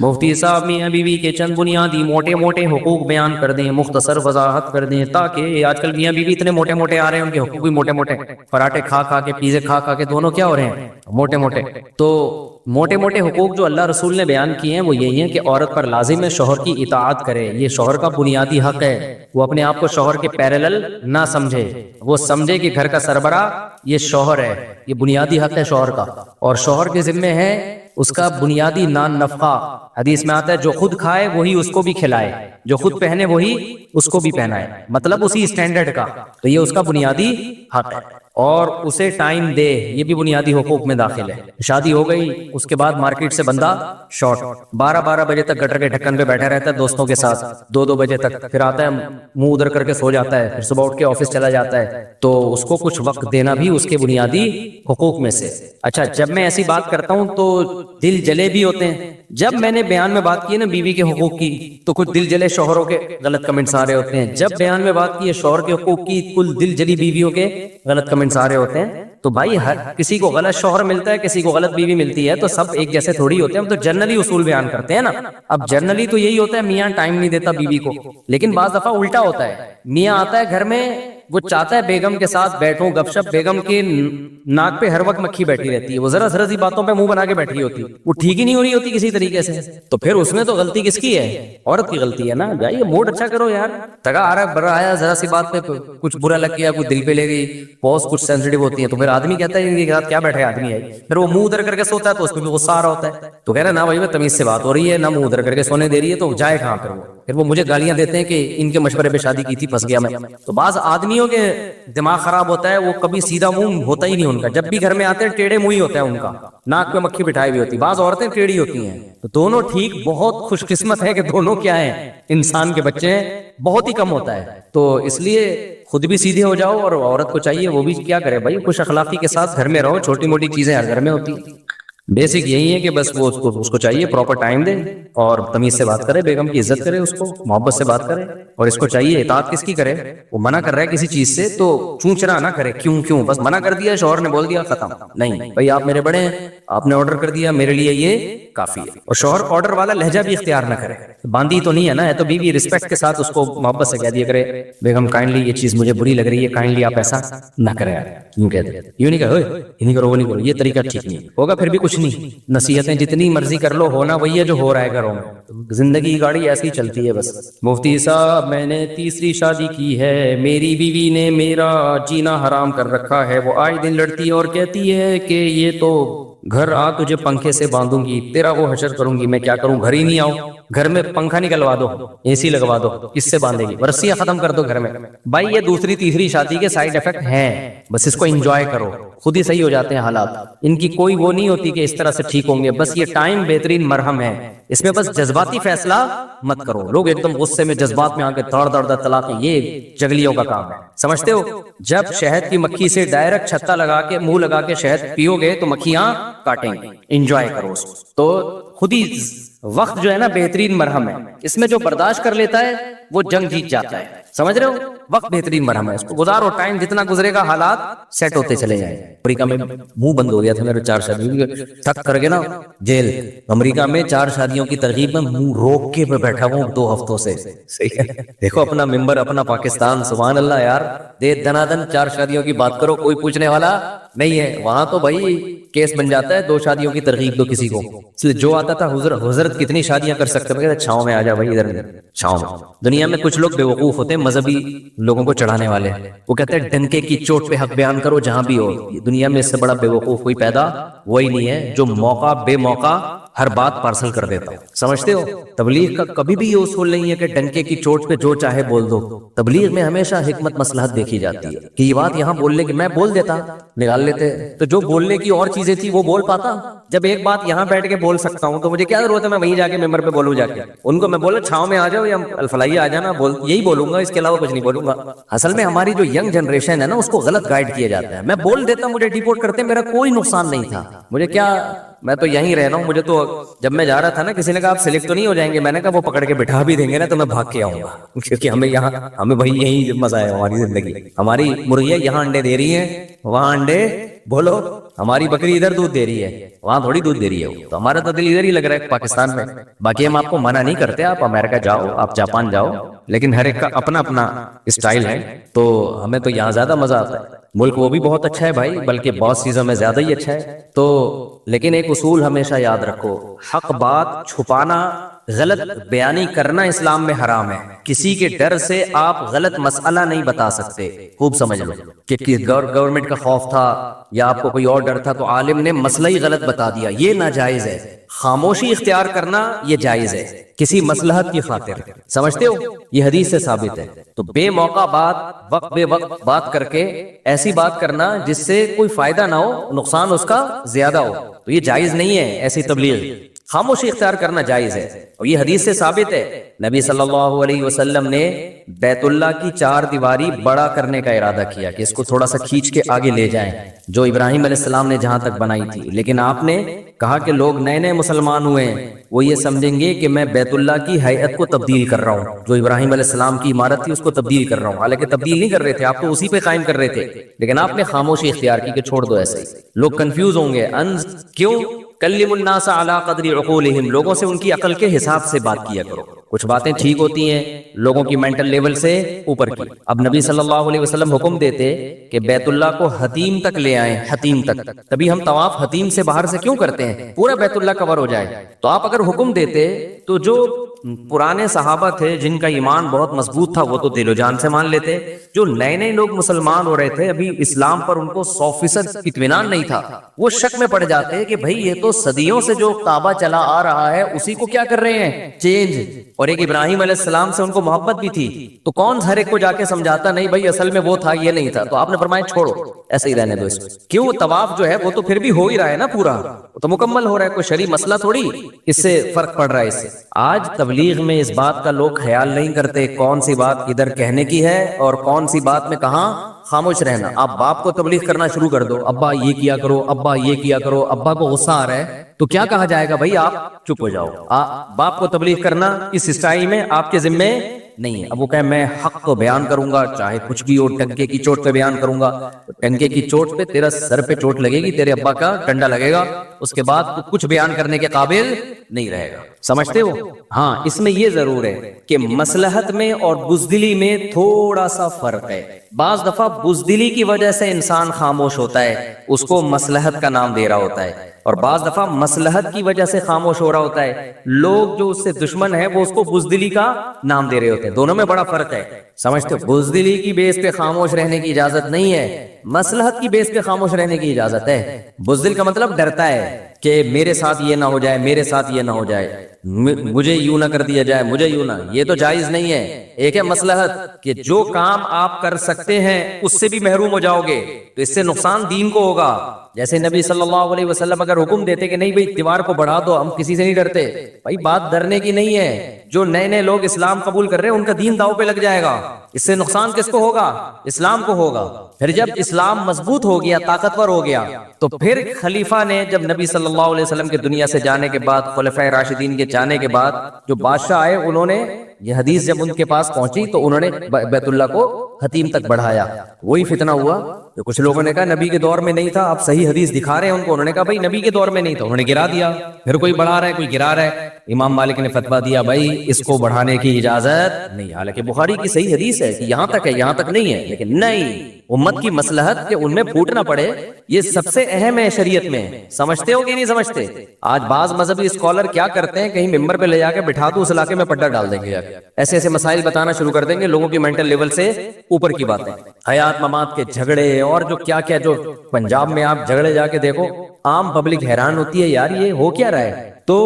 مفتی صاحب میاں بیوی کے چند بنیادی موٹے موٹے حقوق بیان کر دیں، مختصر وضاحت کر دیں، تاکہ آج کل میاں بیوی اتنے موٹے موٹے آ رہے ہیں، ان کے حقوق بھی موٹے موٹے، پراٹھے کھا کھا کے، پیزے کھا کھا کے دونوں کیا ہو رہے ہیں، موٹے موٹے۔ تو موٹے موٹے حقوق جو اللہ رسول نے بیان کیے ہیں وہ یہی ہیں کہ عورت پر لازم ہے شوہر کی اطاعت کرے، یہ شوہر کا بنیادی حق ہے، وہ اپنے آپ کو شوہر کے پیرالل نہ سمجھے، وہ سمجھے کہ گھر کا سربراہ یہ شوہر ہے، یہ بنیادی حق ہے شوہر کا، اور شوہر کے ذمے ہے اس کا بنیادی نان نفقہ۔ حدیث میں آتا ہے جو خود کھائے وہی اس کو بھی کھلائے، جو خود پہنے وہی اس کو بھی پہنائے، مطلب اسی اسٹینڈرڈ کا، تو یہ اس کا بنیادی حق ہے، اور اسے ٹائم دے، یہ بھی بنیادی حقوق میں داخل ہے۔ شادی ہو گئی، اس کے بعد مارکیٹ سے بندہ شارٹ، 12 بجے تک گٹر کے ڈھکن پہ بیٹھا رہتا ہے دوستوں کے ساتھ، 2 بجے تک، پھر آتا ہے منہ ادھر کر کے سو جاتا ہے، پھر صبح اٹھ کے آفس چلا جاتا ہے، تو اس کو کچھ وقت دینا بھی اس کے بنیادی حقوق میں سے۔ اچھا، جب میں ایسی بات کرتا ہوں تو دل جلے بھی ہوتے ہیں، جب میں نے بیان میں بات کی نا بیوی کے حقوق کی تو کچھ دل جلے شوہروں کے غلط کمنٹس آ رہے ہوتے ہیں، جب بیان میں بات کی ہے شوہر کے حقوق کی کل دل جلی بیویوں کے غلط کمنٹس آ رہے ہوتے ہیں۔ تو بھائی ہر کسی کو غلط شوہر ملتا ہے، کسی کو غلط بیوی ملتی ہے، تو سب ایک جیسے تھوڑی ہوتے ہیں، ہم تو جنرلی اصول بیان کرتے ہیں نا۔ اب جنرلی تو یہی ہوتا ہے میاں ٹائم نہیں دیتا بیوی کو، لیکن بعض دفعہ الٹا ہوتا ہے، میاں آتا ہے گھر میں، وہ چاہتا ہے بیگم کے ساتھ بیٹھوں گپ شپ، بیگم کے ناک پہ ہر وقت مکھی بیٹھی رہتی ہے، وہ ذرا ذرا سی باتوں پہ منہ بنا کے بیٹھی ہوتی ہے، وہ ٹھیک ہی نہیں ہو رہی ہوتی کسی طریقے سے، تو پھر اس میں تو غلطی کس کی ہے؟ عورت کی غلطی ہے نا۔ بھائی یہ موڈ اچھا کرو یار، تگا آ رہا برا آیا، ذرا سی بات پہ کچھ برا لگ گیا، کوئی دل پہ لے گئی، پوز کچھ سینسٹیو ہوتی ہے، تو پھر آدمی کہتا ہے ان کے ساتھ کیا بیٹھے آدمی ہے، پھر وہ منہ ادھر کر کے سوتا ہے تو اس پہ بھی غصہ آ رہا ہوتا ہے، تو کہہ رہا نا بھائی میں تمیز سے بات ہو رہی ہے، نہ منہ ادھر کر کے سونے دے رہی ہے، تو جائے کہاں پھر وہ مجھے گالیاں دیتے ہیں کہ ان کے مشورے پہ شادی کی تھی، پھنس گیا میں۔ تو بعض آدمیوں کے دماغ خراب ہوتا ہے، وہ کبھی سیدھا منہ ہوتا ہی نہیں ان کا، جب بھی گھر میں آتے ہیں ٹیڑھے منہ ہی ہوتا ہے ان کا، ناک پہ مکھی بٹھائی ہوئی ہوتی، بعض عورتیں ٹیڑھی ہوتی ہیں، تو دونوں ٹھیک، بہت خوش قسمت ہے کہ دونوں کیا ہیں، انسان کے بچے ہیں، بہت ہی کم ہوتا ہے، تو اس لیے خود بھی سیدھے ہو جاؤ، اور عورت کو چاہیے وہ بھی کیا کرے بھائی، خوش اخلاقی کے ساتھ گھر میں رہو، چھوٹی موٹی چیزیں ہر گھر میں ہوتی ہیں، بیسک یہی ہے کہ بس وہ اس کو چاہیے پراپر ٹائم دے، اور تمیز سے بات کرے، بیگم کی عزت کرے، اس کو محبت سے بات کرے، اور اس کو چاہیے اطاعت کس کی کرے، وہ منع کر رہا ہے کسی چیز سے تو چونچنا نہ کرے، کیوں بس منع کر دیا، شوہر نے بول دیا ختم، نہیں بھائی آپ میرے بڑے ہیں، آپ نے آرڈر کر دیا، میرے لیے یہ کافی ہے، اور شوہر آرڈر والا لہجہ بھی اختیار نہ کرے، باندھی تو نہیں ہے نا، ہے تو بیوی، رسپیکٹ کے ساتھ اس کو محبت سے کہہ دیا کرے، بیگم کائنڈلی یہ چیز مجھے بری لگ رہی ہے، کائنڈلی آپ ایسا نہ کریں، یوں کہہ دے، یوں نہیں کہو یہ نہیں کرو وہ نہیں کرو، یہ طریقہ ٹھیک نہیں ہوگا، پھر بھی کچھ نہیں، نصیحتیں جتنی مرضی کر لو، ہونا وہی ہے جو ہو رہا ہے گھروں میں، زندگی کی گاڑی ایسی چلتی ہے بس۔ مفتی صاحب میں نے تیسری شادی کی ہے، میری بیوی نے میرا جینا حرام کر رکھا ہے، وہ آئے دن لڑتی ہے اور کہتی ہے کہ یہ تو گھر آ تجھے پنکھے سے باندھوں گی، تیرا وہ حشر کروں گی، میں کیا کروں، گھر ہی نہیں آؤں، گھر میں پنکھا نکلوا دو، اے سی لگوا دو، کس سے باندھے گی، رسیاں ختم کر دو گھر میں۔ بھائی یہ دوسری تیسری شادی کے سائیڈ افیکٹ ہیں، بس اس کو انجوائے کرو، خود ہی صحیح ہو جاتے ہیں حالات، ان کی کوئی وہ نہیں ہوتی کہ اس طرح سے ٹھیک ہوں گے، بس یہ ٹائم بہترین مرہم ہے، اس میں بس جذباتی فیصلہ مت کرو، لوگ ایک دم غصے میں جذبات میں آ کے دڑ طلاقیں، یہ جگلیوں کا کام ہے، سمجھتے ہو؟ جب شہد کی مکھی سے ڈائریکٹ چھتا لگا کے منہ لگا کے شہد پیو گے تو مکھیاں کاٹیں گی، انجوائے کرو اس کو، تو خود ہی وقت جو ہے نا بہترین مرہم ہے، اس میں جو برداشت کر لیتا ہے وہ جنگ جیت جاتا ہے، سمجھ رہے ہو؟ وقت بہترین مرہم ہے، اس کو گزارو، ٹائم جتنا گزرے گا حالات سیٹ ہوتے چلے جائیں۔ امریکہ میں منہ بند ہو گیا تھا میرے 4 شادیوں تھک کر کے نا، جیل، امریکہ میں 4 شادیوں کی ترغیب میں منہ روک کے میں بیٹھا ہوں 2 ہفتوں سے، صحیح ہے، دیکھو اپنا ممبر، اپنا پاکستان، سبحان اللہ یار، دے دنادن 4 شادیوں کی بات کرو، کوئی پوچھنے والا نہیں ہے، وہاں تو بھائی کیس بن جاتا ہے، 2 شادیوں کی ترغیب دو کسی کو، اس لیے جو آتا تھا حضرت کتنی شادیاں کر سکتے ہیں، چھاؤں میں آ جا بھائی، ادھر چھاؤں میں۔ دنیا میں کچھ لوگ بیوقوف ہوتے ہیں، مذہبی لوگوں کو چڑھانے والے، وہ کہتے ہیں ڈنکے کی چوٹ پہ حق بیان کرو جہاں بھی ہو، دنیا میں اس سے بڑا بیوقوف کوئی پیدا وہی نہیں ہے جو موقع بے موقع ہر بات پارسل کر دیتا ہوں، سمجھتے ہو؟ تبلیغ کا کبھی بھی یہ اصول نہیں ہے کہ ڈنکے کی چوٹ پہ جو چاہے بول دو، تبلیغ میں ہمیشہ حکمت مصلحت دیکھی جاتی ہے کہ یہ بات یہاں بولنے کی، میں بول دیتا نکال لیتے، تو جو بولنے کی اور چیزیں تھی وہ بول پاتا، جب ایک بات یہاں بیٹھ کے بول سکتا ہوں تو مجھے کیا ضرورت ہے میں وہیں جا کے ممبر پہ بولوں، جا کے ان کو میں بولا چھاؤں میں آ جاؤ یا الفلاحی آ جانا، یہی بولوں گا، اس کے علاوہ کچھ نہیں بولوں گا۔ اصل میں ہماری جو ینگ جنریشن ہے نا، اس کو غلط گائیڈ کیا جاتا ہے، میں بول دیتا مجھے ڈیپورٹ کرتے، میرا کوئی نقصان نہیں تھا، مجھے کیا، میں تو یہیں رہ رہا ہوں، مجھے تو جب میں جا رہا تھا نا کسی نے کہا آپ سلیکٹ تو نہیں ہو جائیں گے، میں نے کہا وہ پکڑ کے بٹھا بھی دیں گے نا تو میں بھاگ کے آؤں گا، کیونکہ ہمیں یہاں، ہمیں بھائی یہی مزہ ہے ہماری زندگی، ہماری مرغیاں یہاں انڈے دے رہی ہیں، وہاں انڈے بولو ہماری بکری ادھر دودھ دے رہی ہے وہاں تھوڑی دودھ دے رہی ہے، تو ہمارا تو دل ادھر ہی لگ رہا ہے پاکستان میں. باقی ہم آپ کو منع نہیں کرتے، آپ امریکہ جاؤ، آپ جاپان جاؤ، لیکن ہر ایک کا اپنا اپنا اسٹائل ہے. تو ہمیں تو یہاں زیادہ مزہ آتا ہے. ملک وہ بھی بہت اچھا ہے بھائی، بلکہ بہت چیزوں میں زیادہ ہی اچھا ہے. تو لیکن ایک اصول ہمیشہ یاد رکھو، حق بات چھپانا، غلط بیانی کرنا اسلام میں حرام ہے. کسی کے ڈر سے آپ غلط مسئلہ نہیں بتا سکتے. خوب سمجھ لو کہ گورنمنٹ کا خوف تھا یا آپ کو کوئی اور ڈر تھا تو عالم نے مسئلہ ہی غلط بتا دیا، یہ ناجائز ہے. خاموشی اختیار کرنا یہ جائز ہے کسی مصلحت کی خاطر. سمجھتے ہو؟ یہ حدیث سے ثابت ہے. تو بے موقع بات، وقت بے وقت بات کر کے ایسی بات کرنا جس سے کوئی فائدہ نہ ہو، نقصان اس کا زیادہ ہو، تو یہ جائز نہیں ہے. ایسی تبلیغ، خاموشی اختیار کرنا جائز ہے. اور یہ حدیث سے ثابت ہے. نبی صلی اللہ علیہ وسلم نے بیت اللہ کی 4 دیواری بڑا کرنے کا ارادہ کیا کہ اس کو تھوڑا سا کھینچ کے آگے لے جائیں، جو ابراہیم علیہ السلام نے جہاں تک بنائی تھی. لیکن آپ نے کہا کہ لوگ نئے نئے مسلمان ہوئے ہیں، وہ یہ سمجھیں گے کہ میں بیت اللہ کی ہیئت کو تبدیل کر رہا ہوں، جو ابراہیم علیہ السلام کی عمارت تھی اس کو تبدیل کر رہا ہوں. حالانکہ تبدیل نہیں کر رہے تھے، آپ تو اسی پہ قائم کر رہے تھے. لیکن آپ نے خاموشی اختیار کی کہ چھوڑ دو ایسے ہی. لوگ کنفیوز ہوں گے، کیوں؟ کلم الناس علی قدر عقولہم، لوگوں سے ان کی عقل کے حساب سے بات کیا کرو. کچھ باتیں ٹھیک ہوتی ہیں لوگوں کی مینٹل لیول سے اوپر کی. اب نبی صلی اللہ علیہ وسلم حکم دیتے کہ بیت اللہ کو حتیم تک لے آئیں، حتیم تک. تبھی ہم طواف حتیم سے باہر سے کیوں کرتے ہیں؟ پورا بیت اللہ کور ہو جائے. تو آپ اگر حکم دیتے تو جو پرانے صحابہ تھے جن کا ایمان بہت مضبوط تھا وہ تو دل و جان سے مان لیتے. جو نئے نئے لوگ مسلمان ہو رہے تھے، ابھی اسلام پر ان کو 100% اطمینان نہیں تھا، وہ شک میں پڑ جاتے کہ بھئی یہ تو صدیوں سے جو کعبہ چلا آ رہا ہے اسی کو کیا کر رہے ہیں؟ چینج. اور ایک ابراہیم علیہ السلام سے ان کو محبت بھی تھی، تو کون ہر ایک کو جا کے سمجھاتا نہیں بھائی اصل میں وہ تھا یہ نہیں تھا. تو آپ نے فرمایا چھوڑو ایسے ہی رہنے دو اس کو. کیوں؟ طواف جو ہے وہ تو پھر بھی ہو ہی رہا ہے نا، پورا وہ تو مکمل ہو رہا ہے، کوئی شرعی مسئلہ تھوڑی اس سے فرق پڑ رہا ہے. اس سے آج تبلیغ میں اس بات کا لوگ خیال نہیں کرتے کون سی بات ادھر کہنے کی ہے اور کون سی بات میں کہاں خاموش رہنا. آپ باپ کو تبلیغ کرنا شروع کر دو، ابا یہ کیا کرو، ابا یہ کیا کرو. ابا کو غصہ آ رہا ہے تو کیا کہا جائے گا؟ بھائی آپ چپ ہو جاؤ. باپ کو تبلیغ کرنا اس اسٹائل میں آپ کے ذمے نہیں ہے. اب وہ کہے میں حق کو بیان کروں گا چاہے کچھ بھی ہو، ٹنکے کی چوٹ پہ بیان کروں گا. ٹنکے کی چوٹ پہ تیرا سر پہ چوٹ لگے گی، تیرے ابا کا ڈنڈا لگے گا، اس کے بعد تو کچھ بیان کرنے کے قابل نہیں رہے گا. سمجھتے ہو؟ ہاں، اس میں یہ ضرور ہے کہ مصلحت میں اور بزدلی میں تھوڑا سا فرق ہے. بعض دفعہ بزدلی کی وجہ سے انسان خاموش ہوتا ہے، اس کو مصلحت کا نام دے رہا ہوتا ہے، اور بعض دفعہ مصلحت کی وجہ سے خاموش ہو رہا ہوتا ہے، لوگ جو اس سے دشمن ہے وہ اس کو بزدلی کا نام دے رہے ہوتے ہیں. دونوں میں بڑا فرق ہے. سمجھتے ہو؟ بزدلی کی بیس پہ خاموش رہنے کی اجازت نہیں ہے، مصلحت کی بیس پہ خاموش رہنے کی اجازت ہے. بزدل کا مطلب ڈرتا ہے کہ میرے ساتھ یہ نہ ہو جائے، میرے ساتھ یہ نہ ہو جائے، مجھے یوں نہ کر دیا جائے، مجھے یوں نہ. یہ تو جائز نہیں ہے. ایک ہے مصلحت کہ جو کام آپ کر سکتے ہیں اس سے بھی محروم ہو جاؤ گے تو اس سے نقصان دین کو ہوگا. جیسے نبی صلی اللہ علیہ وسلم اگر حکم دیتے کہ نہیں بھئی دیوار کو بڑھا دو، ہم کسی سے نہیں ڈرتے. بھائی بات ڈرنے کی نہیں ہے. جو نئے نئے لوگ اسلام قبول کر رہے ہیں ان کا دین داؤ پہ لگ جائے گا، اس سے نقصان کس کو ہوگا؟ اسلام کو ہوگا. پھر جب اسلام مضبوط ہو گیا، طاقتور ہو گیا، تو پھر خلیفہ نے جب نبی صلی اللہ علیہ وسلم کے دنیا سے جانے کے بعد، خلفائے راشدین کے جانے کے بعد جو بادشاہ آئے، انہوں نے یہ حدیث جب ان کے پاس پہنچی تو انہوں نے بیت اللہ کو حتیم تک بڑھایا. وہی فتنہ ہوا. تو کچھ لوگوں نے کہا نبی کے دور میں نہیں تھا، آپ صحیح حدیث دکھا رہے ہیں ان کو. انہوں نے کہا بھائی نبی کے دور میں نہیں تھا، انہوں نے گرا دیا. پھر کوئی بڑھا رہا ہے، کوئی گرا رہا ہے. امام مالک نے فتویٰ دیا بھائی اس کو بڑھانے کی اجازت نہیں. حالانکہ بخاری کی صحیح حدیث ہے کہ یہاں تک ہے، یہاں تک نہیں ہے. لیکن نہیں، امت کی مصلحت کہ ان میں پھوٹ نہ پڑے یہ سب سے اہم ہے شریعت میں. سمجھتے ہو کہ نہیں سمجھتے؟ آج بعض مذہبی اسکالر کیا کرتے ہیں، کہیں ممبر پہ لے جا کے بٹھا دو، اس علاقے میں پڈا ڈال دیں گے، ایسے ایسے مسائل بتانا شروع کر دیں گے، لوگوں کی مینٹل لیول سے اوپر کی باتیں، حیات ممات کے جھگڑے اور جو کیا کیا. جو پنجاب میں آپ جھگڑے جا کے دیکھو، عام پبلک حیران ہوتی ہے یار یہ ہو کیا رہا ہے. تو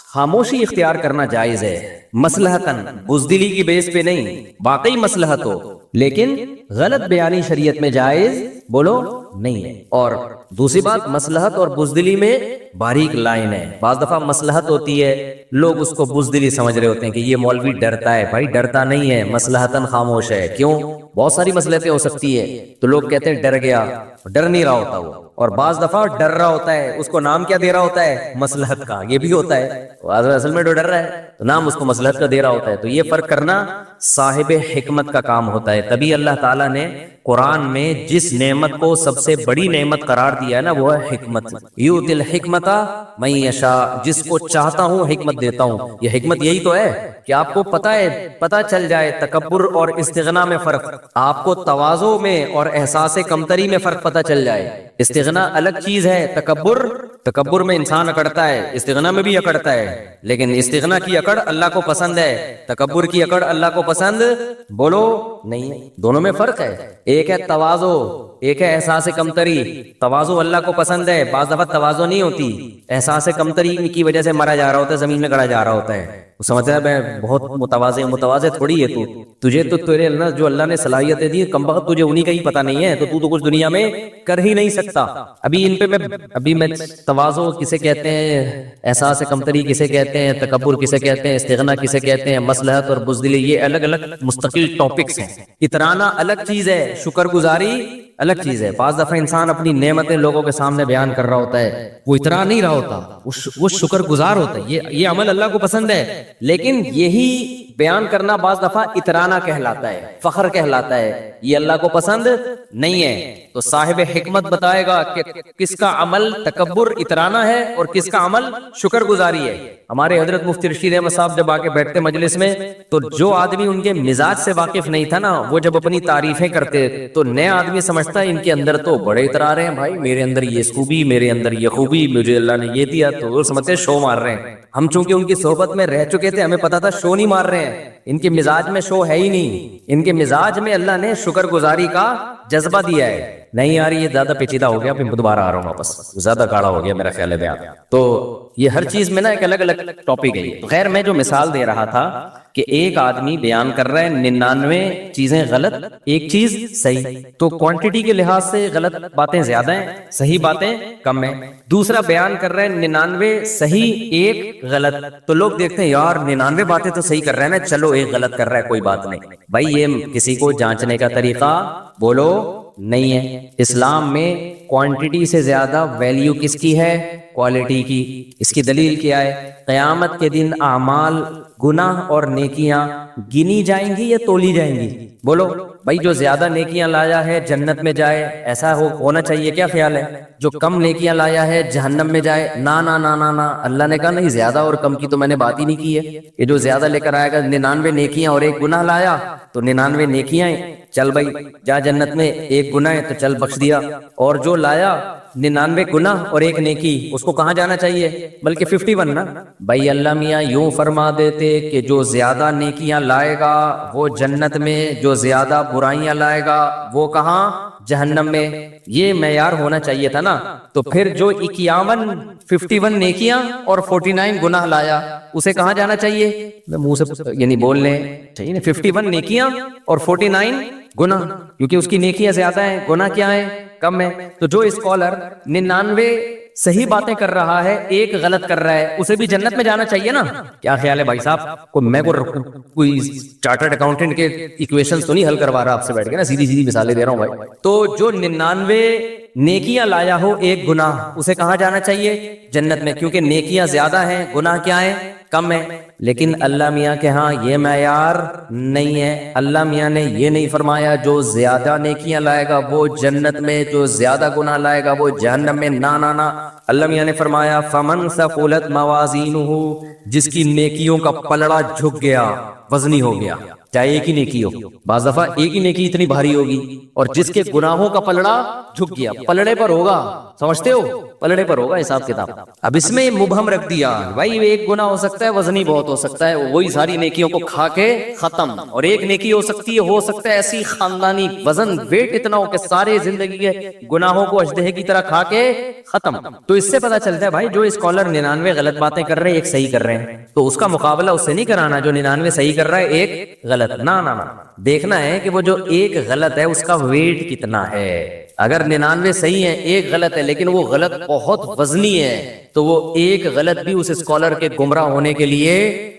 خاموشی اختیار کرنا جائز ہے، مصلحتاً، بزدلی کی بیس پہ نہیں. واقعی مصلحت ہو لیکن غلط بیانی شریعت میں جائز بولو نہیں ہے. اور دوسری بات، مصلحت اور بزدلی میں باریک لائن ہے. بعض دفعہ مصلحت ہوتی ہے، لوگ اس کو بزدلی سمجھ رہے ہوتے ہیں کہ یہ مولوی ڈرتا ہے. بھائی ڈرتا نہیں ہے، مصلحتاً خاموش ہے. کیوں؟ بہت ساری مصلحتیں ہو سکتی ہے تو لوگ کہتے ہیں ڈر گیا، ڈر نہیں رہا ہوتا وہ. اور بعض دفعہ ڈر رہا ہوتا ہے، اس کو نام کیا دے رہا ہوتا ہے؟ مصلحت کا. یہ بھی ہوتا ہے، اصل میں جو ڈر رہا ہے تو نام اس کو مصلحت کا دے رہا ہوتا ہے. تو یہ فرق کرنا صاحب حکمت کا کام ہوتا ہے. تبھی اللہ تعالیٰ نے قرآن میں جس نعمت کو سب سے بڑی نعمت قرار دیا ہے نا وہ ہے حکمت. یؤتی الحکمت من یشاء، جس کو چاہتا ہوں حکمت دیتا ہوں. یہ حکمت یہی تو ہے کہ آپ کو پتہ چل جائے تکبر اور استغنا میں فرق، آپ کو تواضع میں اور احساس کمتری میں فرق پتہ چل جائے. استغنا الگ چیز ہے، تکبر میں انسان اکڑتا ہے، استغنا میں بھی اکڑتا ہے، لیکن استغنا کی اکڑ اللہ کو پسند ہے، تکبر کی اکڑ اللہ کو پسند بولو نہیں. دونوں میں فرق ہے. ایک ہے تواضع، ایک ہے احساس کمتری. تواضع اللہ کو پسند ہے، بعض دفعہ تواضع نہیں ہوتی، احساس کمتری کی وجہ سے مرا جا رہا ہوتا ہے، زمین میں گڑا جا رہا ہوتا ہے. وہ سمجھتا ہے میں بہت متواضع تھوڑی ہے تجھے تو تیرے اللہ جو اللہ نے صلاحیتیں دی کم بخت تجھے انہی کا ہی پتہ نہیں ہے، تو کچھ دنیا میں کر ہی نہیں سکتا. ابھی میں تواضع کسے کہتے ہیں، احساس کمتری کسے کہتے ہیں، تکبر کسے کہتے ہیں، استغنا کسے کہتے ہیں، مصلحت اور بزدلی، یہ الگ الگ مستقل ٹاپکس ہیں. اترانا الگ چیز ہے، شکر گزاری الگ چیز ہے. بعض دفعہ انسان اپنی نعمتیں لوگوں کے سامنے بیان کر رہا ہوتا ہے، وہ اترا نہیں رہا ہوتا، وہ شکر گزار ہوتا ہے. یہ عمل اللہ کو پسند ہے، لیکن یہی بیان کرنا بعض دفعہ اترانا کہلاتا ہے، فخر کہلاتا ہے. یہ اللہ کو پسند نہیں ہے. تو صاحب حکمت بتائے گا کہ کس کا عمل تکبر اترانا ہے اور کس کا عمل شکر گزاری ہے. ہمارے حضرت مفتی رشید احمد صاحب جب آ کے بیٹھتے مجلس میں تو جو آدمی ان کے مزاج سے واقف نہیں تھا نا، وہ جب اپنی تعریفیں کرتے تو نیا آدمی سمجھتا ہے ان کے اندر تو بڑے اترا رہے ہیں، بھائی میرے اندر یہ خوبی، میرے اندر یہ خوبی، مجھے اللہ نے یہ دیا، تو وہ سمجھتے شو مار رہے ہیں. ہم چونکہ ان کی صحبت میں رہ چکے تھے، ہمیں پتا تھا شو نہیں مار رہے ہیں، ان کے مزاج میں شو ہے ہی نہیں. ان کے مزاج میں اللہ نے شکر گزاری کا جذبہ دیا ہے. نہیں یار یہ زیادہ پیچیدہ ہو گیا، پھر دوبارہ آ رہا ہوں واپس، زیادہ گاڑا ہو گیا میرا خیال ہے بیان. تو یہ ہر چیز میں نا ایک الگ الگ ٹاپک ہے. تو خیر میں جو مثال دے رہا تھا کہ ایک آدمی بیان کر رہا ہے 99 چیزیں غلط، ایک چیز صحیح، تو کوانٹٹی کے لحاظ سے غلط باتیں زیادہ ہیں، صحیح باتیں کم ہیں. دوسرا بیان کر رہے ہیں 99 صحیح ایک غلط، تو لوگ دیکھتے ہیں یار 99 باتیں تو صحیح کر رہے ہیں نا، چلو ایک غلط کر رہا ہے کوئی بات نہیں. بھائی یہ کسی کو جانچنے کا طریقہ بولو نہیں ہے. اسلام میں کوانٹٹی سے زیادہ ویلیو کس کی ہے؟ کوالٹی کی. اس کی دلیل کیا ہے؟ قیامت کے دن اعمال، گناہ اور نیکیاں گنی جائیں گی یا تولی جائیں گی؟ بولو بھائی جو زیادہ نیکیاں لایا ہے جنت میں جائے، ایسا ہونا چاہیے؟ کیا خیال ہے؟ جو کم نیکیاں لایا ہے جہنم میں جائے؟ نا نا نا نا نا، اللہ نے کہا نہیں، زیادہ اور کم کی تو میں نے بات ہی نہیں کی ہے. یہ جو زیادہ لے کر آئے گا 99 نیکیاں اور ایک گناہ لایا تو 99 نیکیاں چل بھائی جا جنت میں، ایک گناہ ہے تو چل بخش دیا. اور جو لایا 99 گناہ اور ایک نیکی، اس کو کہاں جانا چاہیے؟ بلکہ 51 نا. بھائی اللہ میاں یوں فرما دیتے کہ جو زیادہ نیکیاں لائے گا وہ جنت میں، جو زیادہ برائیاں لائے گا وہ کہاں؟ جہنم میں. یہ معیار ہونا چاہیے تھا نا. تو پھر جو 51 نیکیاں اور 49 گناہ لایا اسے کہاں جانا چاہیے؟ منہ سے یعنی بول لیں چاہیے نا، 51 نیکیاں اور 49 گناہ، کیونکہ اس کی نیکیاں زیادہ ہیں، گناہ کیا ہیں؟ کم ہے. تو جو اسکالر 99 صحیح باتیں کر رہا ہے، ایک غلط کر رہا ہے، اسے بھی جنت میں جانا چاہیے نا. کیا خیال ہے بھائی صاحب؟ میں کوئی چارٹرڈ اکاؤنٹنٹ کے ایکویشنز تو نہیں حل کروا رہا آپ سے بیٹھ کے نا، سیدھی مثالیں دے رہا ہوں بھائی. تو جو 99 نیکیاں لایا ہو ایک گناہ، اسے کہاں جانا چاہیے؟ جنت میں، کیونکہ نیکیاں زیادہ ہیں، گناہ کیا ہیں؟ کم ہے. لیکن اللہ میاں کے ہاں یہ معیار نہیں ہے. اللہ میاں نے یہ نہیں فرمایا جو زیادہ نیکیاں لائے گا وہ جنت میں، جو زیادہ گناہ لائے گا وہ جہنم میں. نا نا نا، اللہ میاں نے فرمایا فمن ثقلت موازینہ، جس کی نیکیوں کا پلڑا جھک گیا، وزنی ہو گیا، چاہے ایک ہی نیکی ہو. بعض دفعہ ایک ہی نیکی اتنی بھاری ہوگی، اور جس کے گناہوں کا پلڑا جھک گیا، پلڑے پر ہوگا، سمجھتے ہو؟ پلڑے پر ہوگا حساب کتاب. اب اس میں مبہم رکھ دیا بھائی ایک گناہ ہو سکتا ہے وزنی بہت ہو سکتا ہے، وہی ساری نیکیوں کو کھا کے ختم. اور ایک نیکی ہو سکتی ہے ایسی خاندانی وزن ویٹ اتنا ہو کہ سارے زندگی کے گناہوں کو اژدہے کی طرح کھا کے ختم. تو اس سے پتا چلتا ہے بھائی جو اسکالر 99 غلط باتیں کر رہے ہیں ایک صحیح کر رہے ہیں، تو اس کا مقابلہ اس سے نہیں کرانا جو 99 صحیح کر رہا ہے ایک غلط. نا نا نا، دیکھنا ہے کہ وہ جو ایک غلط ہے اس کا ویٹ کتنا ہے. اگر 99 صحیح ہے ایک غلط ہے لیکن وہ غلط بہت وزنی ہے، تو وہ ایک غلط بھی اس اسکالر کے گمراہ ہونے کے لیے